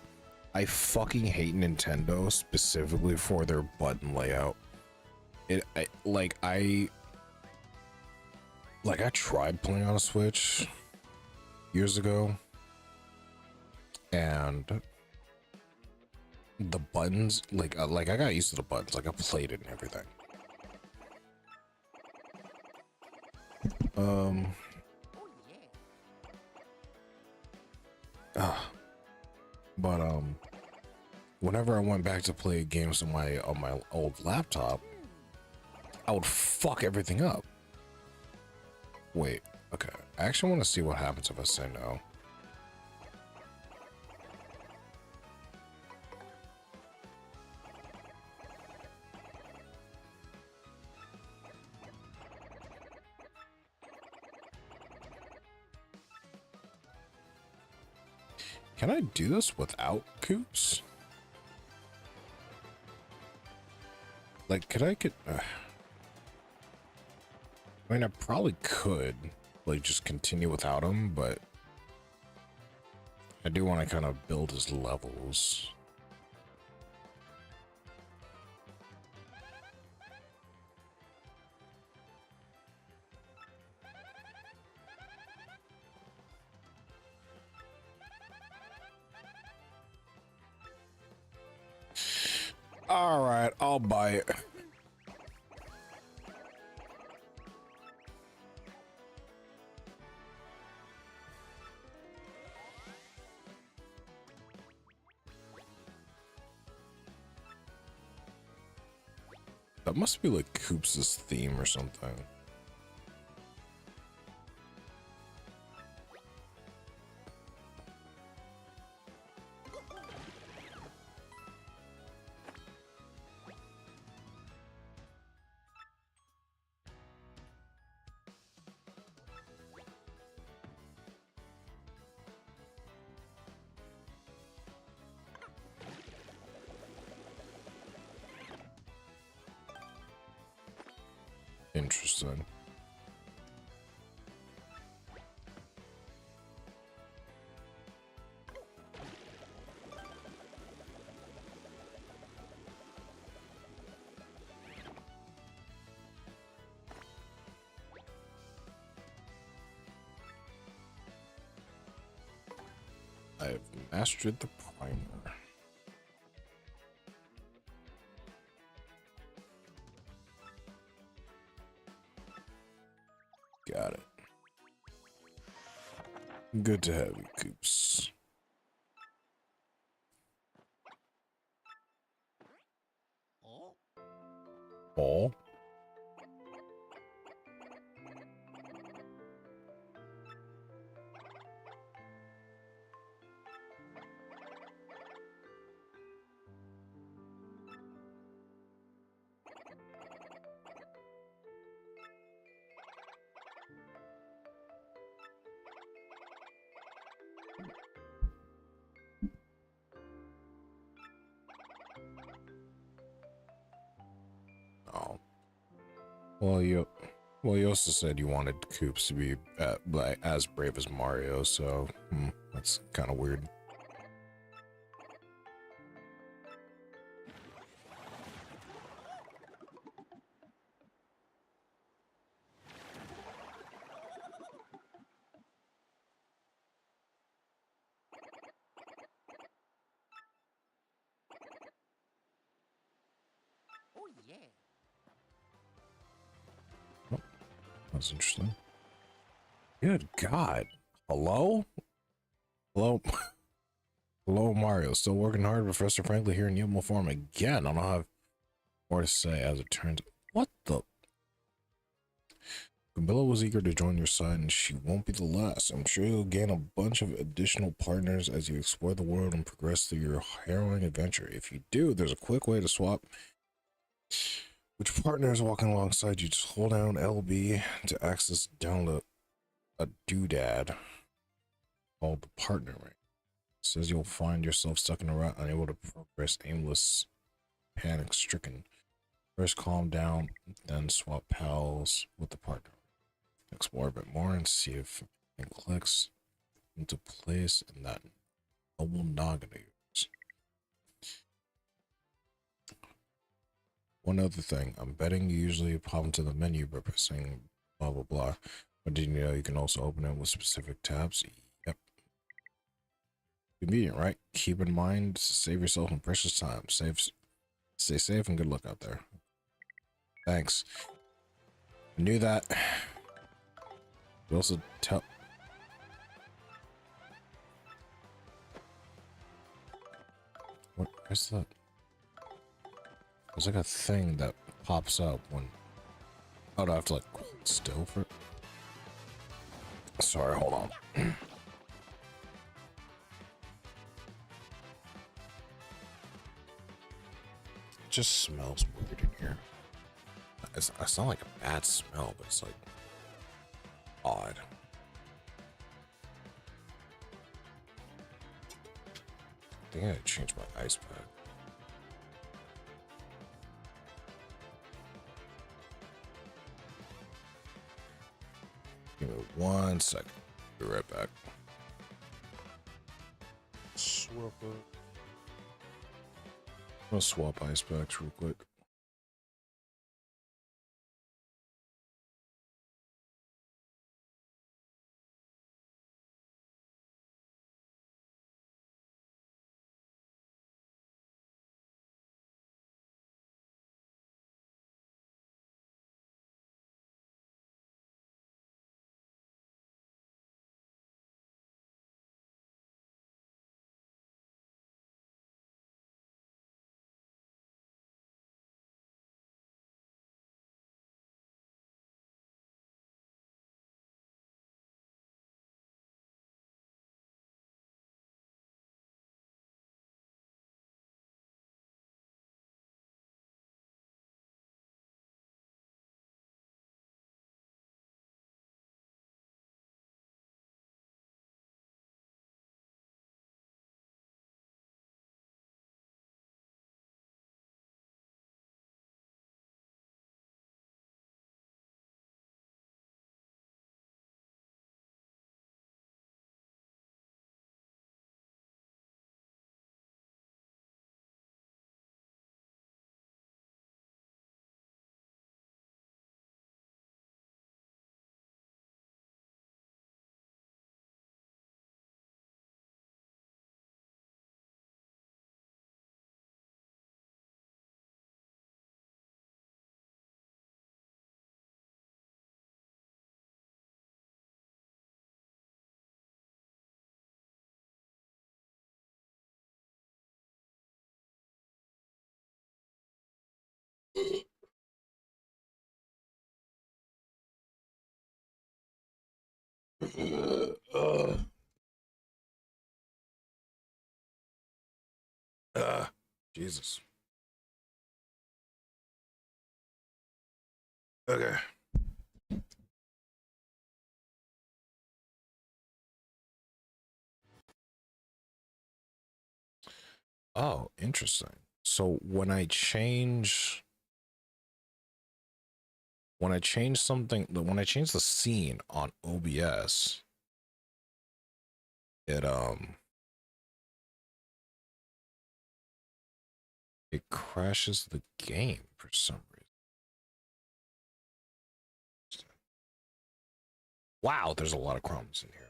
I fucking hate Nintendo specifically for their button layout. I tried playing on a Switch years ago, and the buttons, like I got used to the buttons, like I played it and everything. But whenever I went back to play games on my old laptop, I would fuck everything up. Wait, okay. I actually want to see what happens if I say no. Can I do this without Koops? Like, could I get... I mean, I probably could, like, just continue without him, but I do want to kind of build his levels. All right, I'll buy it. That must be like Koops' theme or something. Interesting. I've mastered the primer. Got it. Good to have you, Koops. Oh? Oh. Well, you also said you wanted Koops to be like, as brave as Mario, so that's kind of weird. That's interesting. Good God. Hello? Hello? Hello, Mario. Still working hard, Professor Frankly here in Yumble form again. I don't have more to say as it turns. What the? Camilla was eager to join your side, and she won't be the last. I'm sure you'll gain a bunch of additional partners as you explore the world and progress through your harrowing adventure. If you do, there's a quick way to swap which partner is walking alongside you. Just hold down LB to access download a doodad called the partner ring. It says you'll find yourself stuck in a rut, unable to progress, aimless, panic stricken. First calm down, then swap pals with the partner. Explore a bit more and see if it clicks into place in that noble noggin of yours. One other thing, I'm betting you usually pop into the menu by pressing blah blah blah. But did you know you can also open it with specific tabs? Yep. Convenient, right? Keep in mind to save yourself some precious time. Stay safe and good luck out there. Thanks. I knew that. You also tell. What is that? There's like a thing that pops up when. Oh, do I have to like hold still for it? Sorry, hold on. It just smells weird in here. It's not like a bad smell, but it's like odd. I think I gotta change my ice pack. Give me 1 second. Be right back. Swap it. I'm gonna swap ice packs real quick. Jesus. Okay. Oh, interesting. So when I change something, when I change the scene on OBS, it crashes the game for some reason. Wow, there's a lot of crumbs in here.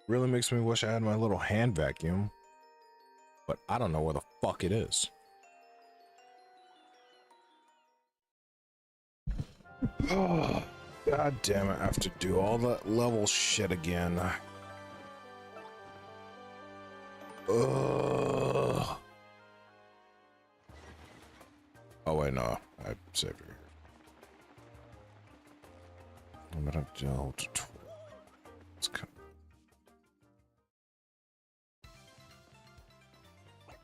Really makes me wish I had my little hand vacuum, but I don't know where the fuck it is. Oh, god damn it, I have to do all that level shit again. Ugh. Oh wait, no, I saved it here. I'm gonna delve tutorial. It's kind of...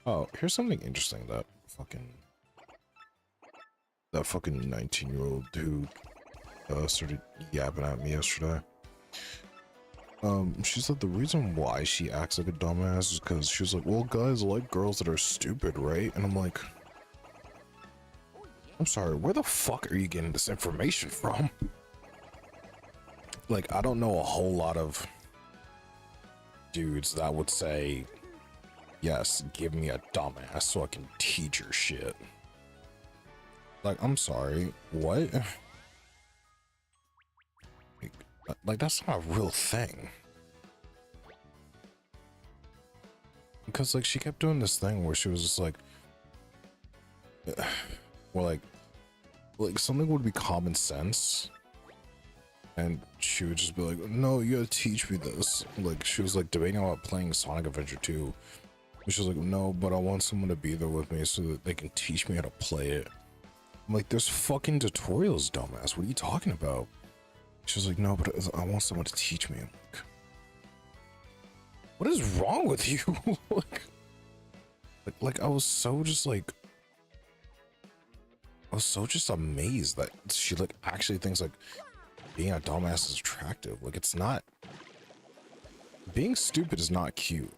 Oh, here's something interesting that fucking 19-year-old dude started yapping at me yesterday. She said the reason why she acts like a dumbass is because she was like, well, guys like girls that are stupid, right? And I'm like, I'm sorry, where the fuck are you getting this information from? Like, I don't know a whole lot of dudes that would say, yes, give me a dumbass so I can teach her shit. Like, I'm sorry, what? Like that's not a real thing. Because, like, she kept doing this thing where she was just like, well, like something would be common sense. And she would just be like, no, you gotta teach me this. Like, she was like debating about playing Sonic Adventure 2. And she was like, no, but I want someone to be there with me so that they can teach me how to play it. I'm like, there's fucking tutorials, dumbass. What are you talking about? She was like, no, but I want someone to teach me. I'm like, what is wrong with you? like I was so just like, I was so just amazed that she like actually thinks like being a dumbass is attractive. Like, it's not. Being stupid is not cute.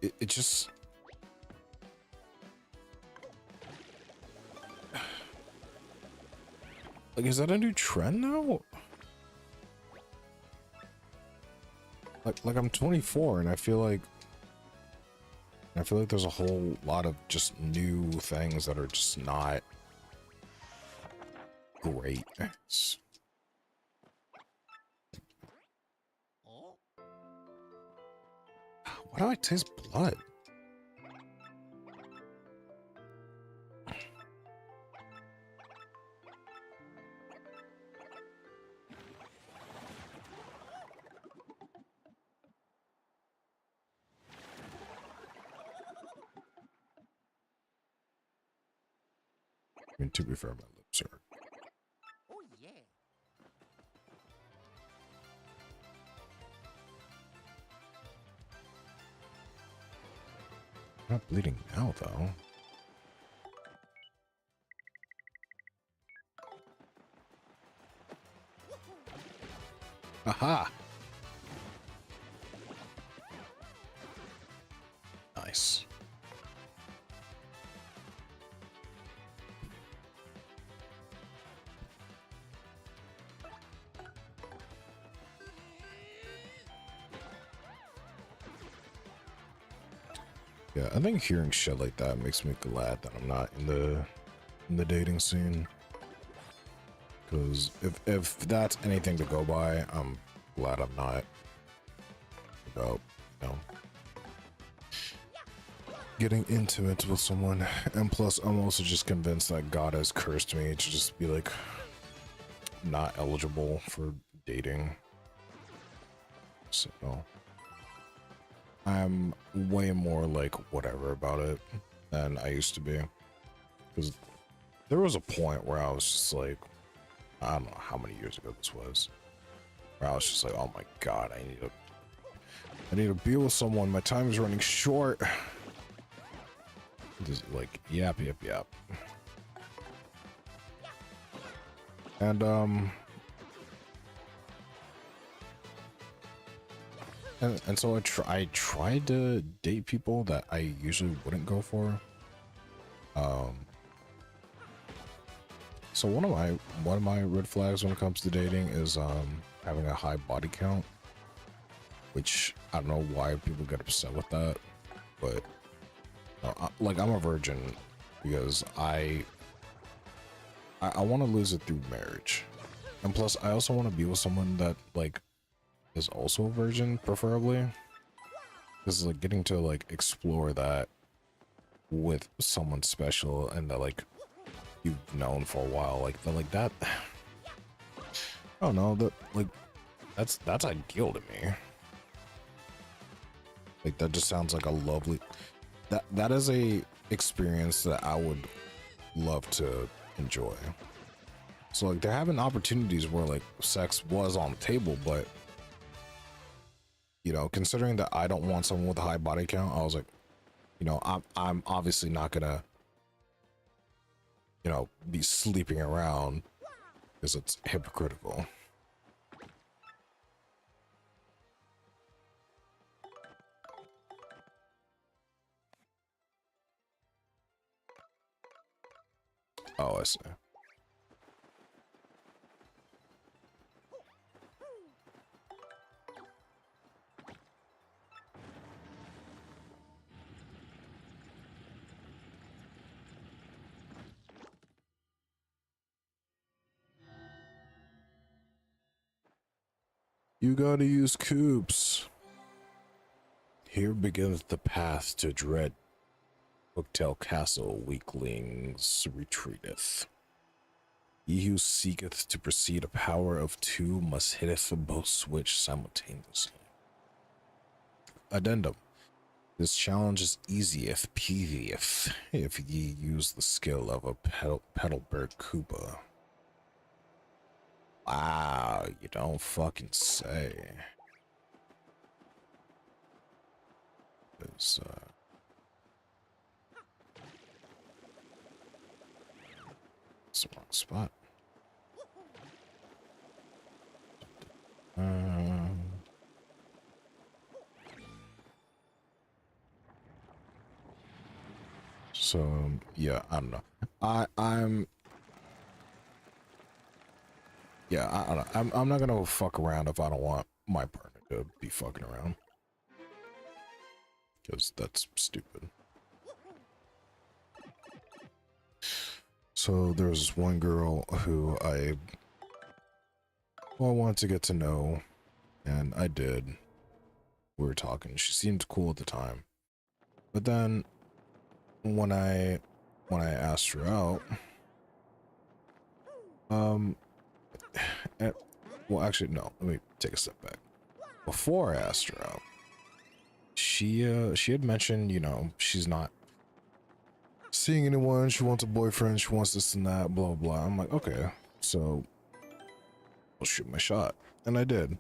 It just. Like, is that a new trend now? Like I'm 24 and I feel like there's a whole lot of just new things that are just not great. Why do I taste blood? I mean, to be fair, my lips are. Oh, yeah. I'm not bleeding now, though. Aha! Nice. Yeah, I think hearing shit like that makes me glad that I'm not in the dating scene. Because if that's anything to go by, I'm glad I'm not about, you know, getting intimate with someone. And plus, I'm also just convinced that God has cursed me to just be like not eligible for dating. So I'm way more like whatever about it than I used to be. Because there was a point where I was just like, I don't know how many years ago this was, where I was just like, oh my God, I need to be with someone. My time is running short. Just like, yap. And so I tried to date people that I usually wouldn't go for. So one of my red flags when it comes to dating is having a high body count, which I don't know why people get upset with that, but like I'm a virgin because I want to lose it through marriage, and plus I also want to be with someone that like is also a virgin, preferably. This is like getting to like explore that with someone special and that like you've known for a while, like that. I don't know, that like that's ideal to me. Like that just sounds like a lovely, that is a experience that I would love to enjoy. So like there have been opportunities where like sex was on the table, but you know, considering that I don't want someone with a high body count, I was like, you know, I'm obviously not gonna, you know, be sleeping around because it's hypocritical. Oh, I see. You gotta use coops. Here begins the path to dread Hooktail Castle. Weaklings retreateth. He who seeketh to proceed a power of two must hitteth both switch simultaneously. Addendum. This challenge is easiest peeviest if ye use the skill of a Petalburg Koopa. Wow, you don't fucking say. It's, it's the wrong spot. So yeah, I don't know. I'm yeah, I don't know. I'm not gonna fuck around if I don't want my partner to be fucking around, because that's stupid. So there was this one girl who I wanted to get to know, and I did. We were talking. She seemed cool at the time, but then when I asked her out, well, actually, no. Let me take a step back. Before I asked her out, she had mentioned, you know, she's not seeing anyone. She wants a boyfriend. She wants this and that. Blah blah. I'm like, okay, so I'll shoot my shot, and I did.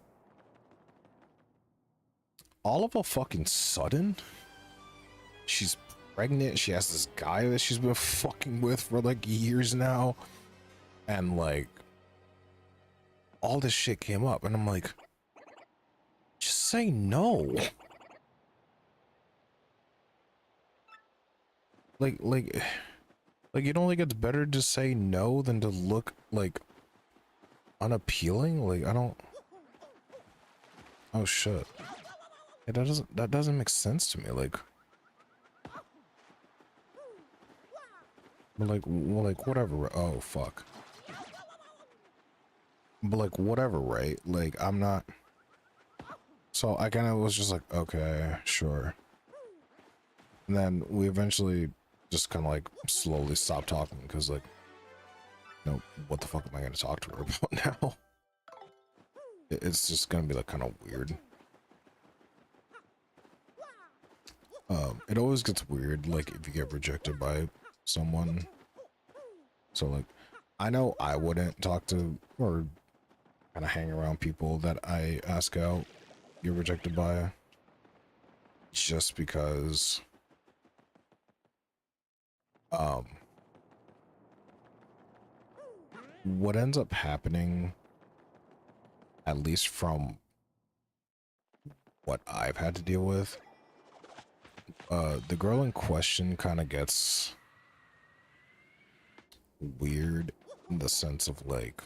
All of a fucking sudden, she's pregnant. She has this guy that she's been fucking with for like years now, and like all this shit came up, and I'm like, just say no. Like you don't think it's better to say no than to look like unappealing? Like, I don't. Oh shit. Yeah, that doesn't make sense to me. Like, but like whatever. Oh fuck. But like whatever, right? Like, I'm not. So I kind of was just like, okay, sure. And then we eventually just kind of like slowly stopped talking because, like, no, what the fuck am I going to talk to her about now? It's just going to be like kind of weird. It always gets weird, like, if you get rejected by someone. So like, I know I wouldn't talk to or kind of hang around people that I ask out, get rejected by, just because what ends up happening, at least from what I've had to deal with, the girl in question kind of gets weird in the sense of like,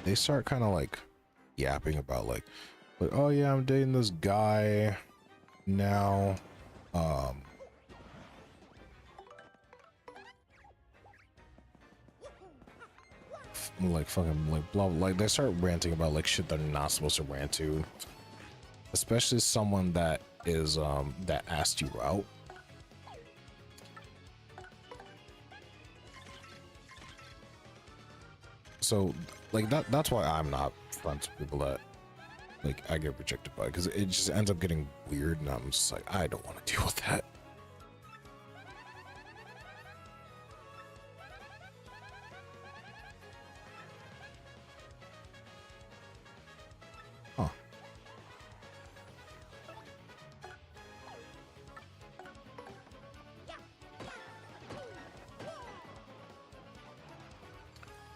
they start kind of like yapping about like, oh yeah, I'm dating this guy now, like fucking like blah, like they start ranting about like shit they're not supposed to rant to, especially someone that is that asked you out. So like that's why I'm not friends with people that like I get rejected by, because it just ends up getting weird, and I'm just like, I don't want to deal with that. Huh.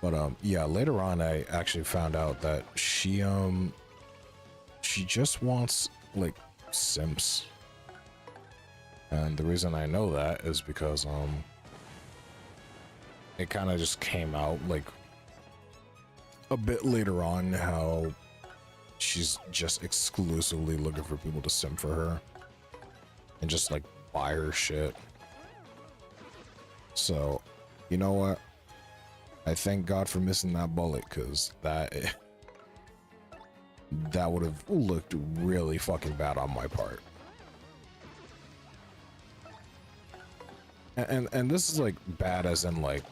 But yeah, later on I actually found out that she just wants like simps. And the reason I know that is because it kind of just came out like a bit later on how she's just exclusively looking for people to simp for her and just like buy her shit. So, you know what? I thank God for missing that bullet, because that would have looked really fucking bad on my part. And this is like bad as in like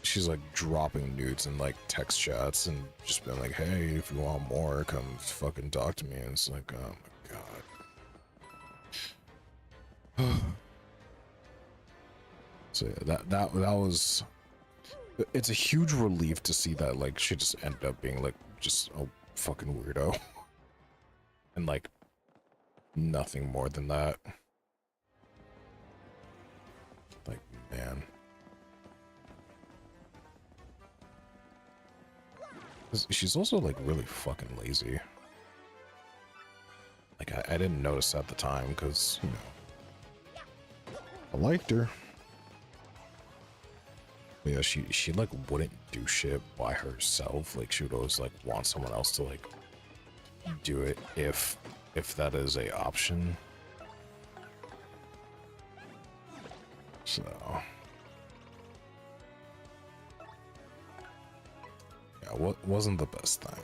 she's like dropping nudes and like text chats and just being like, hey, if you want more, come fucking talk to me. And it's like, oh my god. So yeah, that was, it's a huge relief to see that like she just ended up being like just a fucking weirdo and like nothing more than that. Like, man. She's also like really fucking lazy. Like I didn't notice at the time because, you know, I liked her. But yeah, she like wouldn't do shit by herself. Like she would always like want someone else to like do it if that is a option. So yeah, what wasn't the best thing.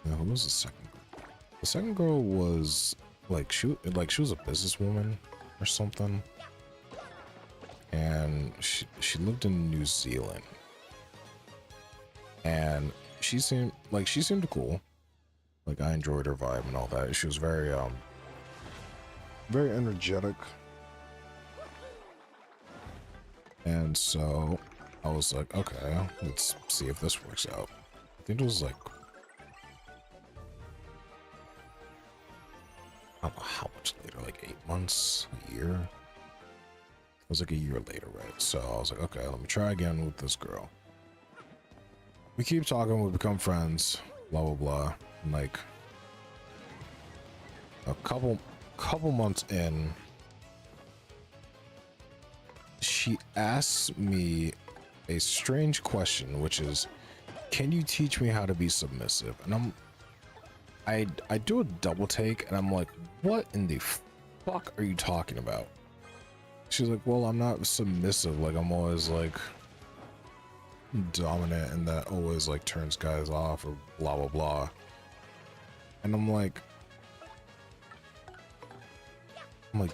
Now, who was the second girl? The second girl was like she was a businesswoman or something. And she lived in New Zealand. And she seemed cool. Like I enjoyed her vibe and all that. She was very energetic. And so I was like, okay, let's see if this works out. I think it was like, I don't know how much later, like 8 months, a year. It was like a year later, right? So I was like, okay, let me try again with this girl. We keep talking, we become friends, blah, blah, blah. And like a couple months in, she asks me a strange question, which is, can you teach me how to be submissive? And I do a double take and I'm like, what in the fuck are you talking about? She's like, well, I'm not submissive. Like, I'm always like dominant and that always like turns guys off or blah, blah, blah. And I'm like,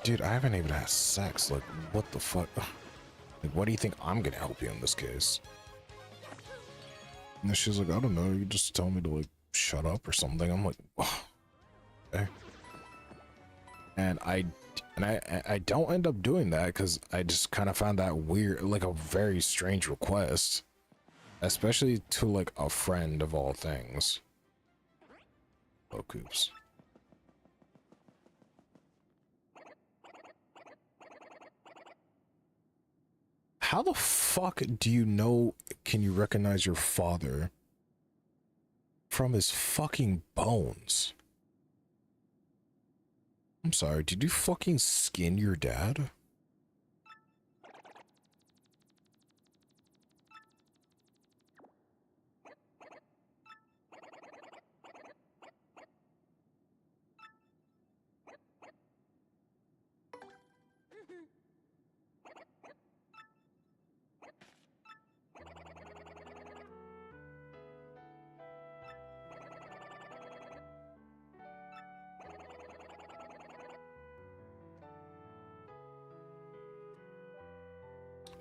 dude, I haven't even had sex. Like, what the fuck? Like, what do you think I'm gonna help you in this case? And then she's like, I don't know. You just tell me to like shut up or something. I'm like, oh, okay. And I don't end up doing that because I just kind of found that weird, like a very strange request, especially to like a friend of all things. Oh, Coops. How the fuck do you know, can you recognize your father from his fucking bones? I'm sorry, did you fucking skin your dad?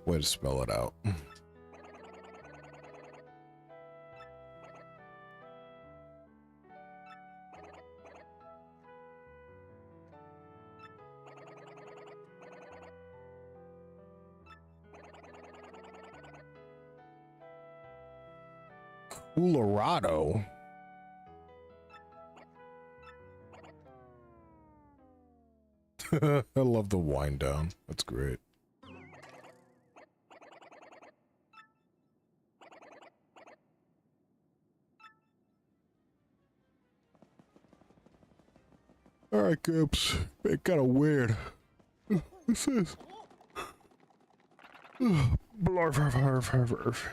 Way to spell it out. Colorado. I love the wind down. That's great. Alright, Gibbs. It kind of weird. This is. Blarf, arf, arf, arf, arf.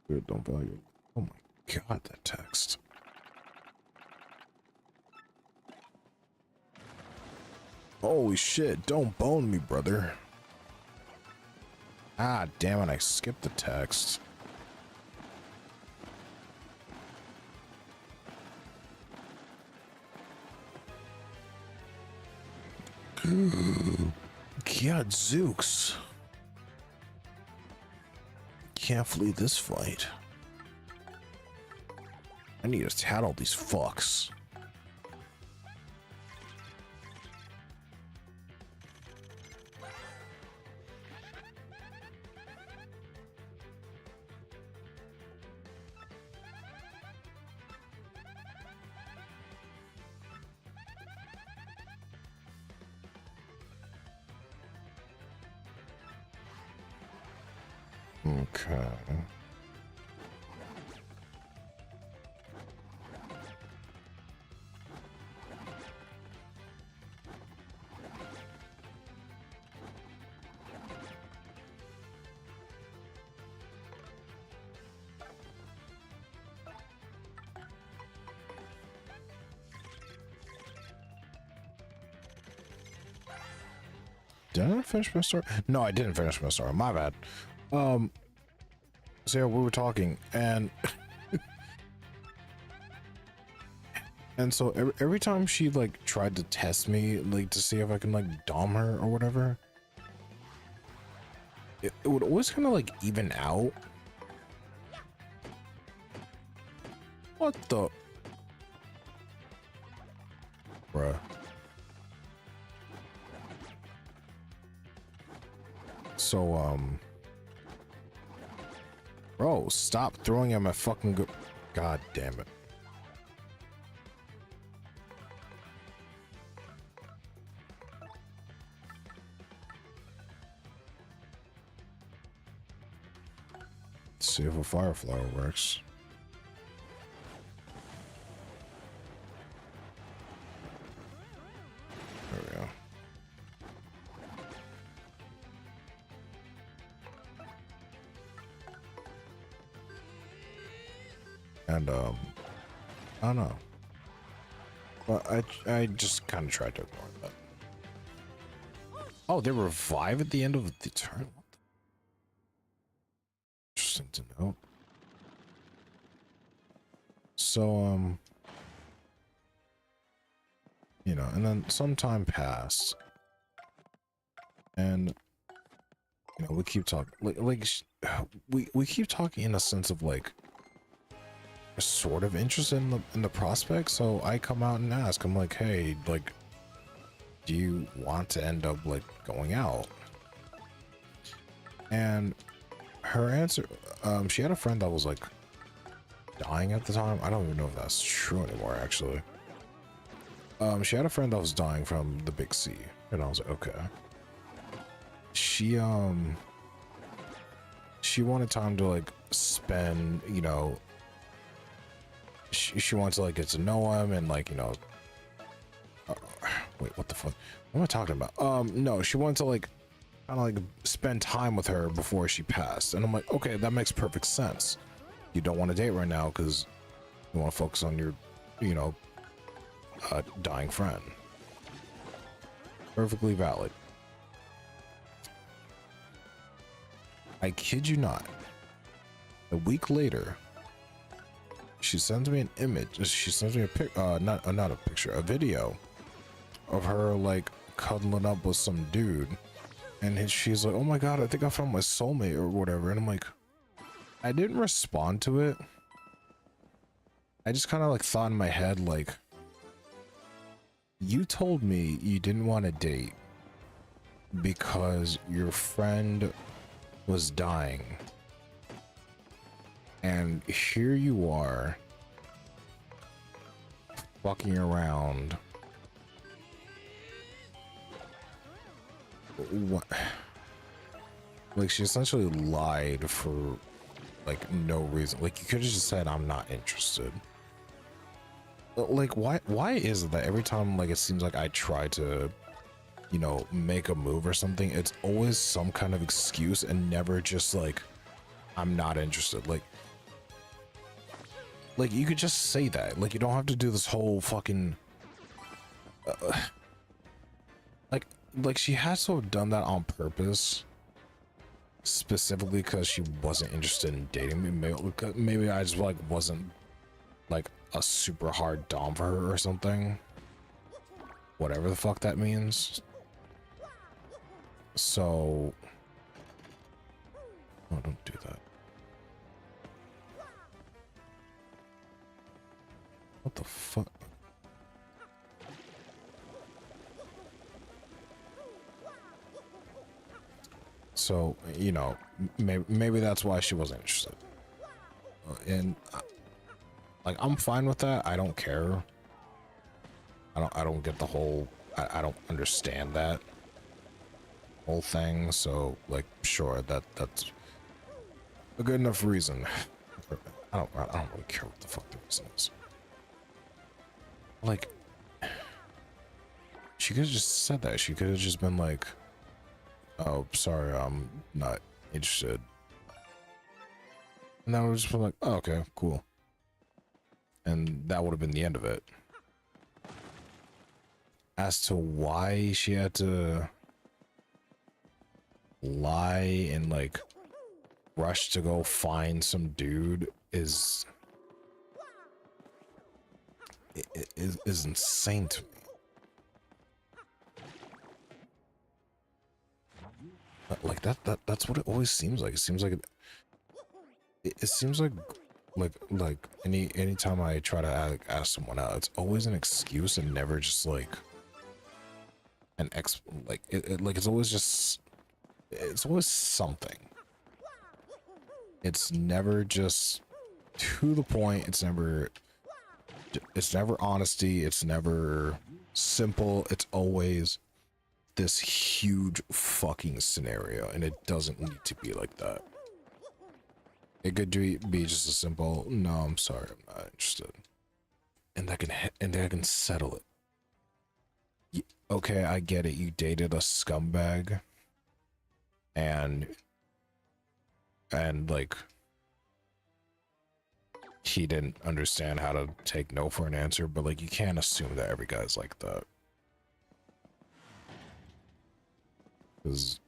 Good, don't value. Oh my God, that text. Holy shit, don't bone me, brother. Ah, damn it, I skipped the text. God, Zooks. Can't flee this fight. I need to tattle these fucks. Okay. Did I finish my story? No, I didn't finish my story. My bad. So yeah, we were talking, and and so every time she like tried to test me, like to see if I can like dom her or whatever, it would always kind of like even out. What the? Bruh. So, bro, stop throwing at my fucking God damn it. Let's see if a fire flower works. There we go. And I don't know, but I just kind of tried to ignore that. Oh, they revive at the end of the turn. Interesting to know. So you know, and then some time passed, and you know, we keep talking we keep talking in a sense of like sort of interested in the prospect. So I come out and ask, I'm like, hey, like, do you want to end up like going out? And her answer, she had a friend that was like dying at the time. I don't even know if that's true anymore, actually. She had a friend that was dying from the big C, and I was like, okay. She wanted time to like spend, you know, she wanted to like get to know him and like, you know, wait, what the fuck? What am I talking about? No, she wanted to like kind of like spend time with her before she passed, and I'm like, okay, that makes perfect sense. You don't want to date right now because you want to focus on your, you know, dying friend. Perfectly valid. I kid you not. A week later, she sends me an image. She sends me a not a picture, a video of her like cuddling up with some dude, and she's like, "Oh my god, I think I found my soulmate" or whatever. And I'm like, I didn't respond to it. I just kind of like thought in my head, like, you told me you didn't want to date because your friend was dying. And here you are, fucking around. What? Like, she essentially lied for, like, no reason. Like, you could have just said, I'm not interested. Like, why is it that every time, like, it seems like I try to, you know, make a move or something, it's always some kind of excuse and never just, like, I'm not interested. Like, Like, you could just say that. Like, you don't have to do this whole fucking like she has to have done that on purpose, specifically because she wasn't interested in dating me. Maybe I just like wasn't like a super hard dom for her or something, whatever the fuck that means. So no, don't do that. What the fuck? So, you know, maybe that's why she wasn't interested. And like, I'm fine with that. I don't care. I don't get the whole, I don't understand that whole thing. So like, sure, that's a good enough reason. I don't really care what the fuck the reason is. Like, she could have just said that. She could have just been like, oh, sorry, I'm not interested. And then I would just been like, oh, okay, cool. And that would have been the end of it. As to why she had to lie and like rush to go find some dude is insane to me. Like that's what it always seems like. It seems like it seems like anytime I try to ask someone out, it's always an excuse and never just like an like it's always just, it's always something. It's never just to the point. It's never honesty. It's never simple. It's always this huge fucking scenario, and it doesn't need to be like that. It could be just a simple, no, I'm sorry, I'm not interested, and that can settle it. Okay, I get it. You dated a scumbag, and like he didn't understand how to take no for an answer, but like you can't assume that every guy's like that. Because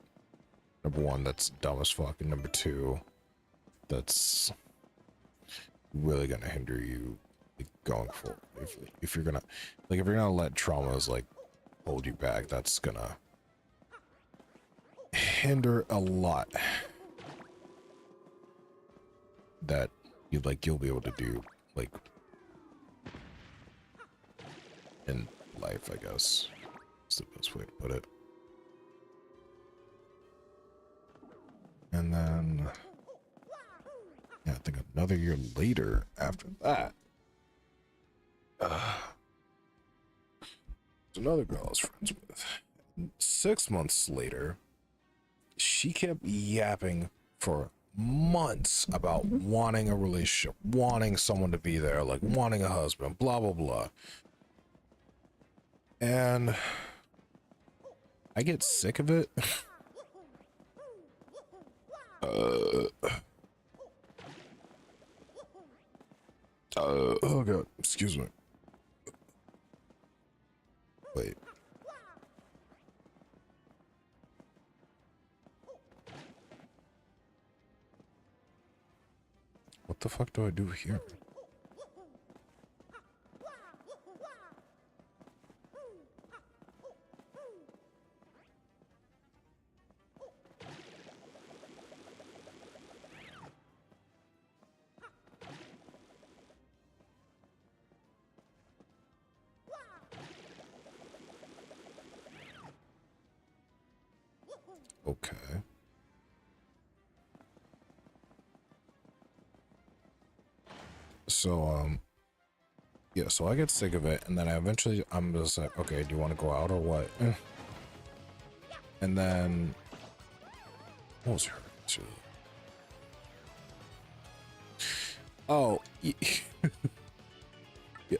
number one, that's dumb as fuck, and number two, that's really gonna hinder you like, going forward. If you're gonna let traumas like hold you back, that's gonna hinder a lot that you'll be able to do like in life, I guess is the best way to put it. And then yeah, I think another year later after that, another girl I was friends with. 6 months later, she kept yapping for months about wanting a relationship, wanting someone to be there, like wanting a husband, blah blah blah. And I get sick of it. Oh god, excuse me. Wait. What the fuck do I do here? Okay. So, yeah, so I get sick of it, and then I'm just like, okay, do you want to go out or what? And then, what was her answer? Oh, yeah,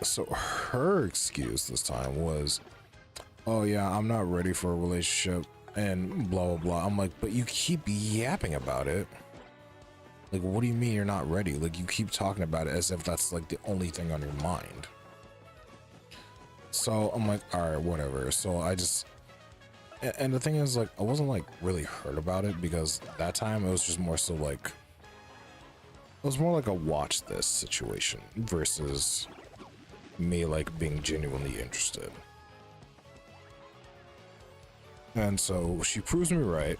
so her excuse this time was, oh yeah, I'm not ready for a relationship, and blah, blah, blah. I'm like, but you keep yapping about it. Like, what do you mean you're not ready? Like, you keep talking about it as if that's like the only thing on your mind. So I'm like, all right, whatever. So I just, and the thing is, like, I wasn't like really hurt about it because that time it was just more so like, it was more like a watch this situation versus me like being genuinely interested. And so she proves me right,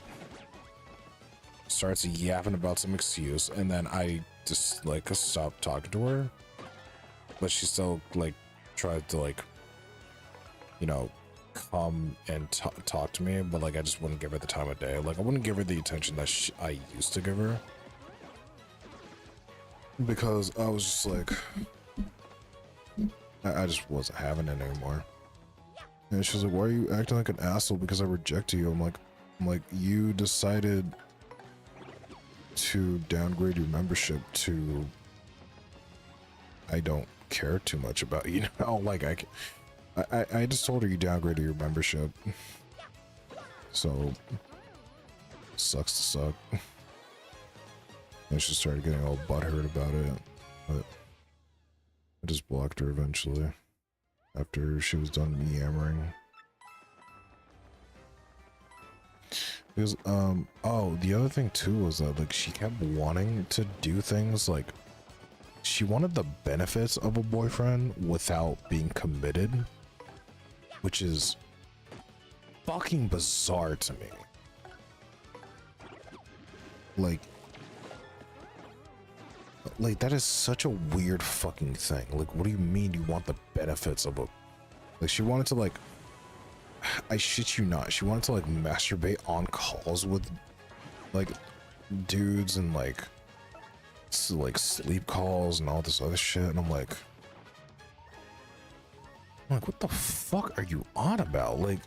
starts yapping about some excuse, and then I just like stopped talking to her, but she still like tried to like, you know, come and talk to me, but like I just wouldn't give her the time of day. Like I wouldn't give her the attention that I used to give her, because I was just like, I just wasn't having it anymore. And she's like, why are you acting like an asshole because I rejected you? I'm like, you decided to downgrade your membership to I don't care too much about, you know, like I just told her you downgraded your membership. So sucks to suck. And she started getting all butthurt about it, but I just blocked her eventually after she was done me yammering. Because oh, the other thing too was that like she kept wanting to do things like she wanted the benefits of a boyfriend without being committed, which is fucking bizarre to me. Like that is such a weird fucking thing. Like, what do you mean you want the benefits of a, like, she wanted to like, I shit you not, she wanted to like masturbate on calls with like dudes and like sleep calls and all this other shit, and I'm like, what the fuck are you on about? Like,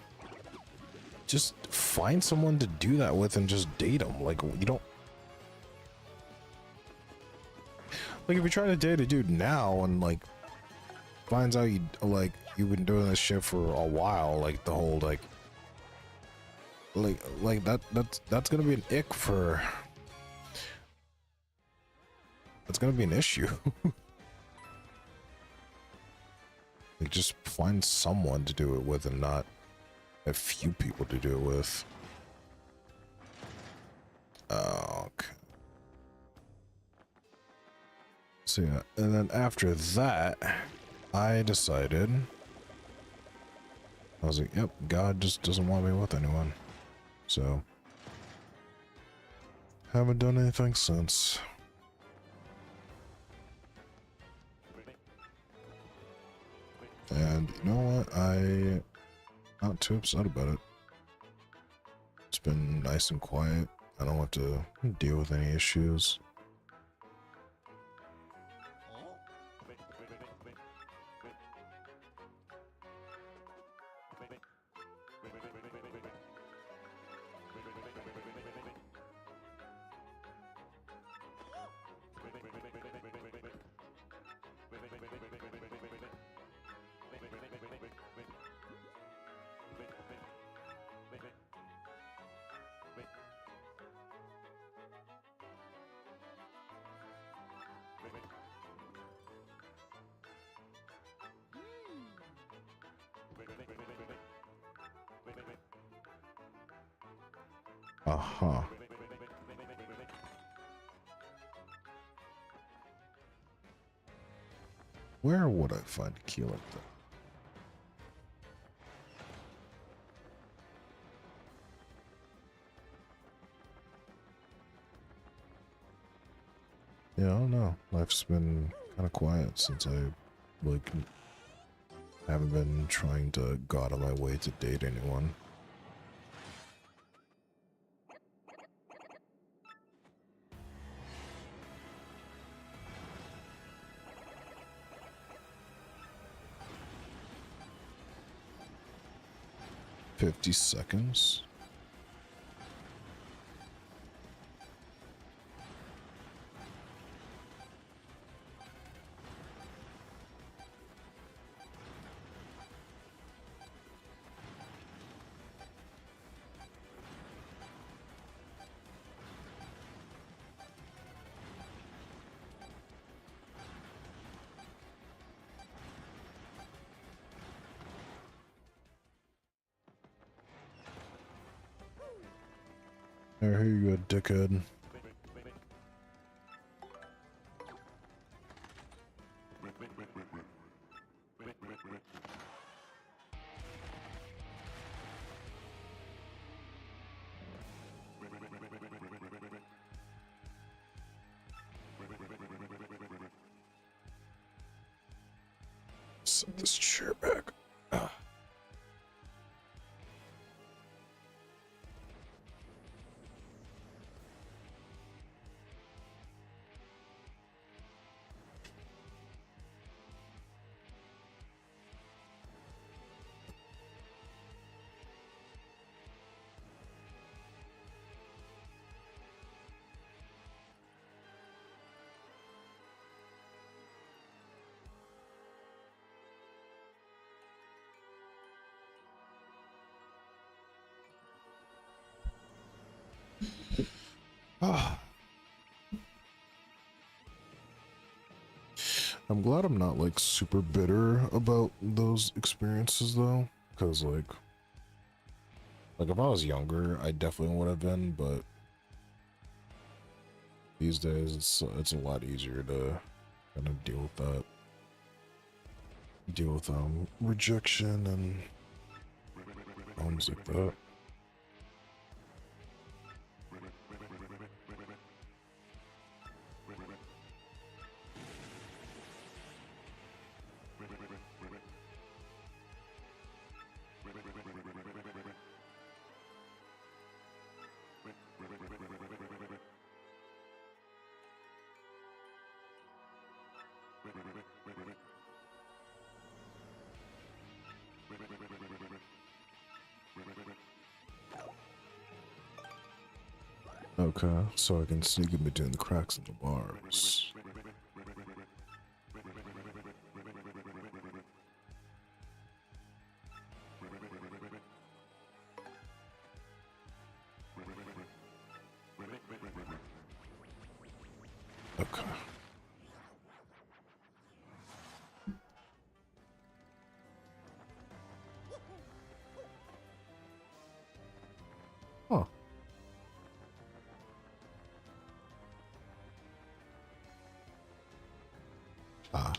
just find someone to do that with and just date them. Like, you don't, like, if you try to date a dude now and like finds out you've been doing this shit for a while, like the whole like that's gonna be an ick for, that's gonna be an issue. Like, just find someone to do it with and not a few people to do it with. Okay. So yeah, and then after that, I decided, I was like, yep, God just doesn't want me with anyone. So, haven't done anything since. And you know what? I'm not too upset about it. It's been nice and quiet. I don't have to deal with any issues. Uh-huh. Where would I find a key like that? Yeah, I don't know. Life's been kind of quiet since I, like, haven't been trying to go out of my way to date anyone. $50. Here you go, dickhead. Set this chair back. Ah. Ah. I'm glad I'm not like super bitter about those experiences though, because like if I was younger, I definitely would have been, but these days it's a lot easier to kind of deal with that, rejection and problems like that. Okay, so I can sneak in between the cracks in the bars. Okay. Huh. Ah.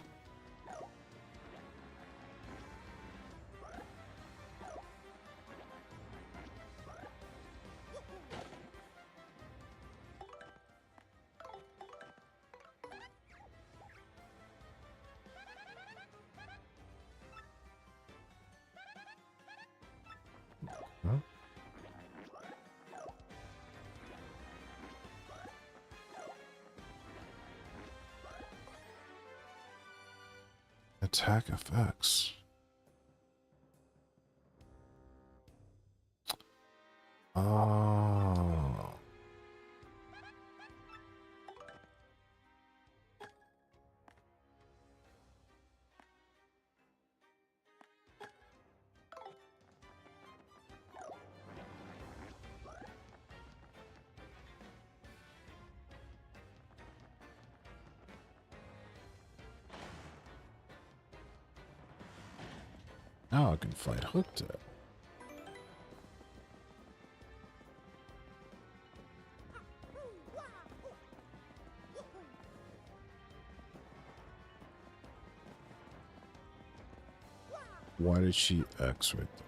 Huh? Attack effects. Oh. Now I can fight Hooktail. Why did she X right there?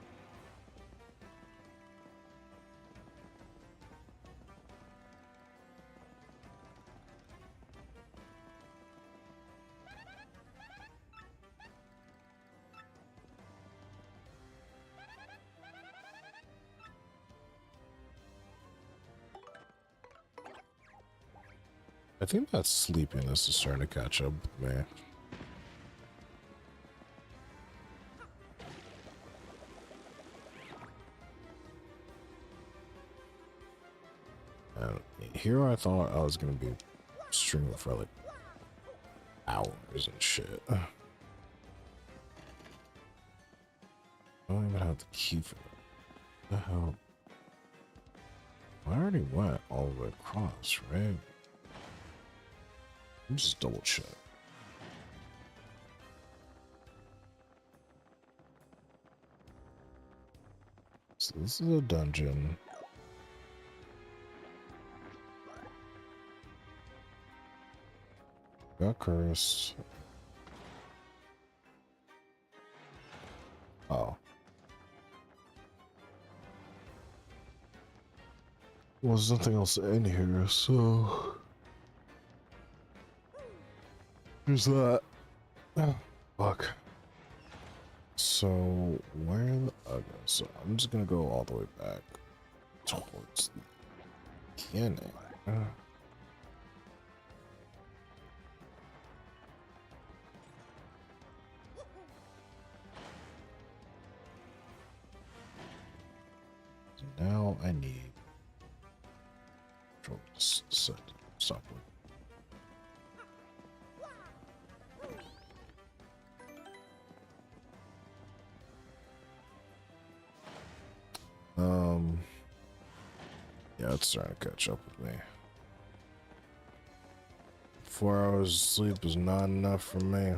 I think that sleepiness is starting to catch up with me. And here I thought I was gonna be streaming for like hours and shit. I don't even have the key for that. What the hell? I already went all the way across, right? Let me just double check. So this is a dungeon. Got cursed. Oh. Well, there's nothing else in here, so there's that. Oh, fuck. So where the okay, so I'm just gonna go all the way back towards the beginning. So now I need control set stop with. Yeah, it's starting to catch up with me. 4 hours of sleep is not enough for me.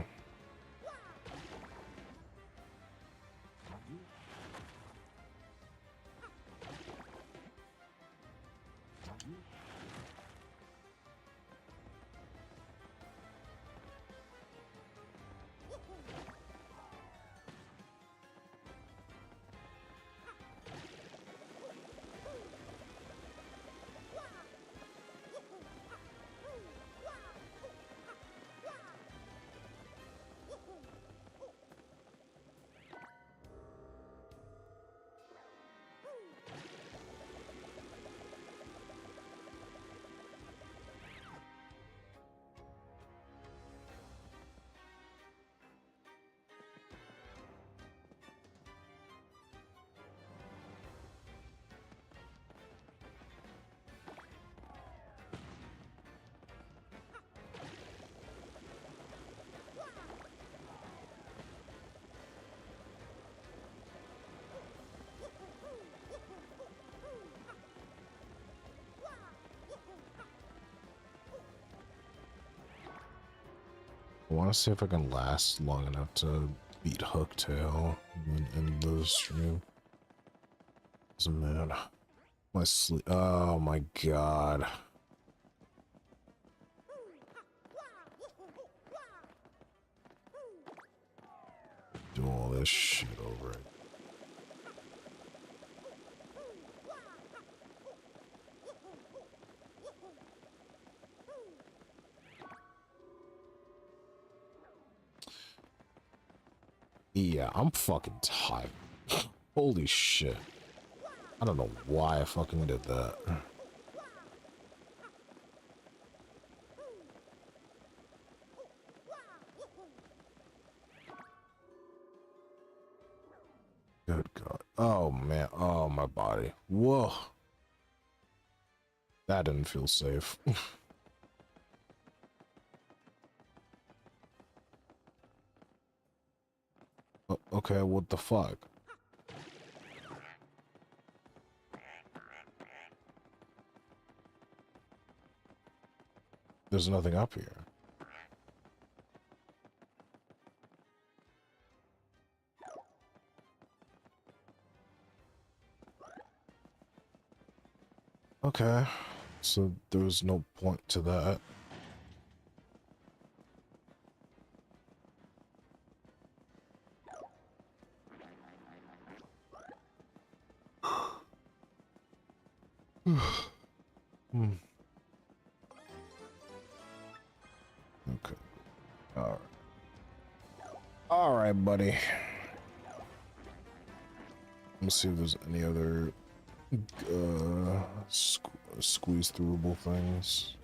I want to see if I can last long enough to beat Hooktail and end the stream. So, man, my sleep. Oh my god. Do all this shit over it. Yeah, I'm fucking tired. Holy shit. I don't know why I fucking did that. Good God. Oh, man. Oh, my body. Whoa. That didn't feel safe. Okay, what the fuck? There's nothing up here. Okay, so there was no point to that. Hmm. Okay. Alright. Alright, buddy. Let's see if there's any other squeeze throughable things.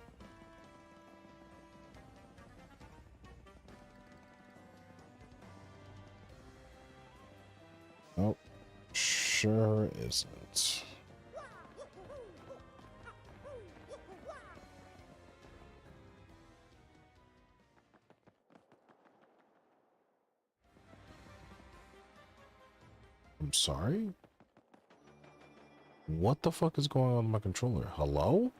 Nope. Sure isn't. I'm sorry? What the fuck is going on with my controller? Hello?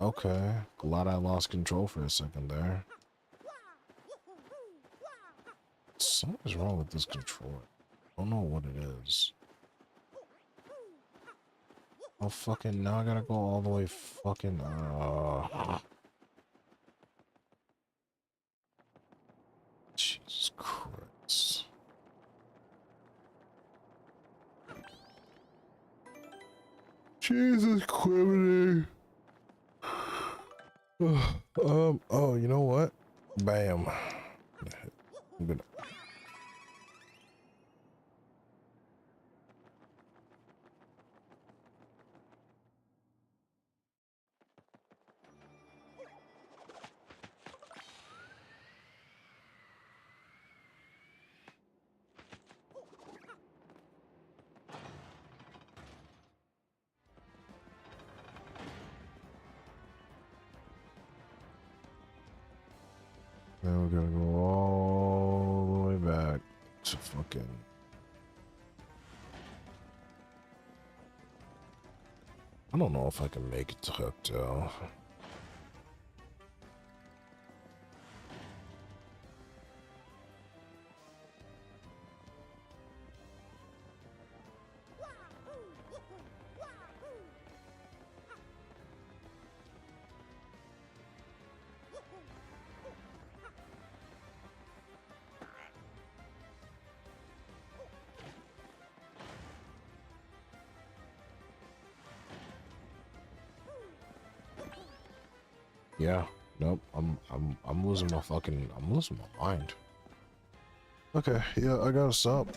Okay, glad I lost control for a second there. Something's wrong with this controller. I don't know what it is. Oh, fucking, now I gotta go all the way fucking, Jesus, Quimity. Oh, you know what? Bam. I'm gonna. Now we're gonna go all the way back to fucking. I don't know if I can make it to Hooktail. Yeah, nope. I'm losing my fucking. I'm losing my mind. Okay, yeah, I gotta stop.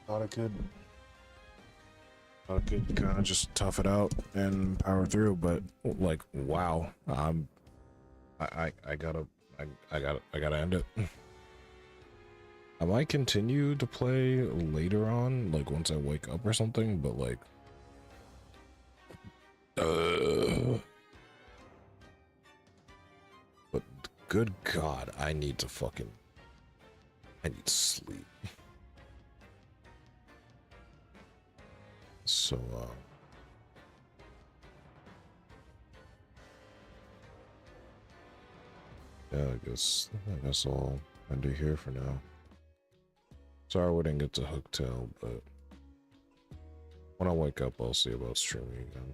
Thought I could. Thought I could kind of just tough it out and power through, but like, wow. I gotta. I gotta end it. I might continue to play later on, like once I wake up or something, but like. But good God, I need to sleep. So, yeah, I guess I'll end it here for now. Sorry we didn't get to Hooktail, but when I wake up, I'll see about streaming again.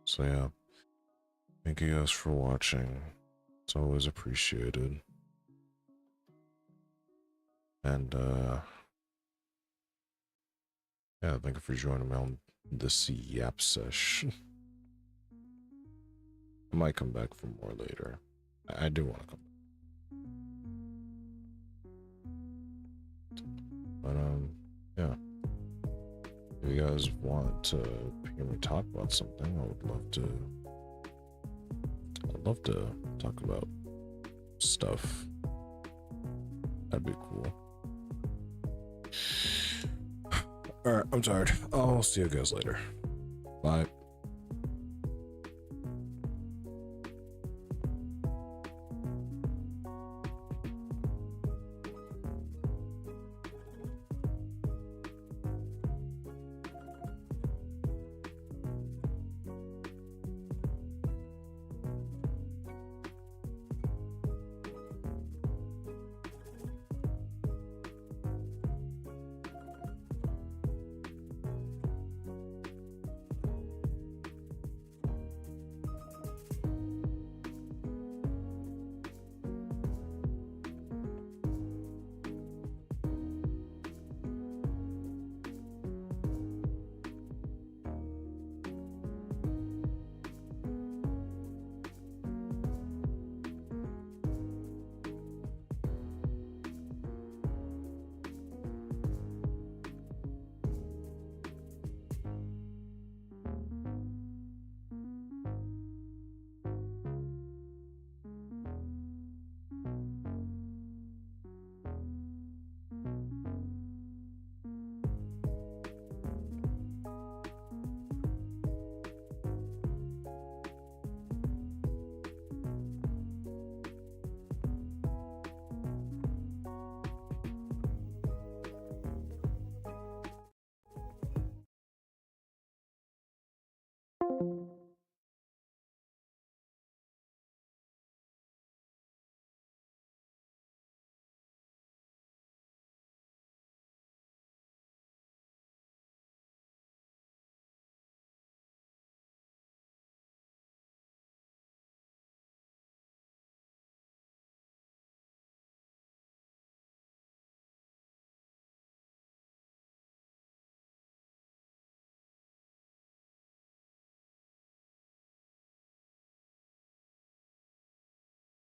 So yeah, thank you guys for watching. It's always appreciated. And yeah, thank you for joining me on this yap sesh. I might come back for more later. I do want to come back. But yeah. If you guys want to hear me talk about something, I'd love to talk about stuff. That'd be cool. Alright, I'm tired. I'll see you guys later. Bye.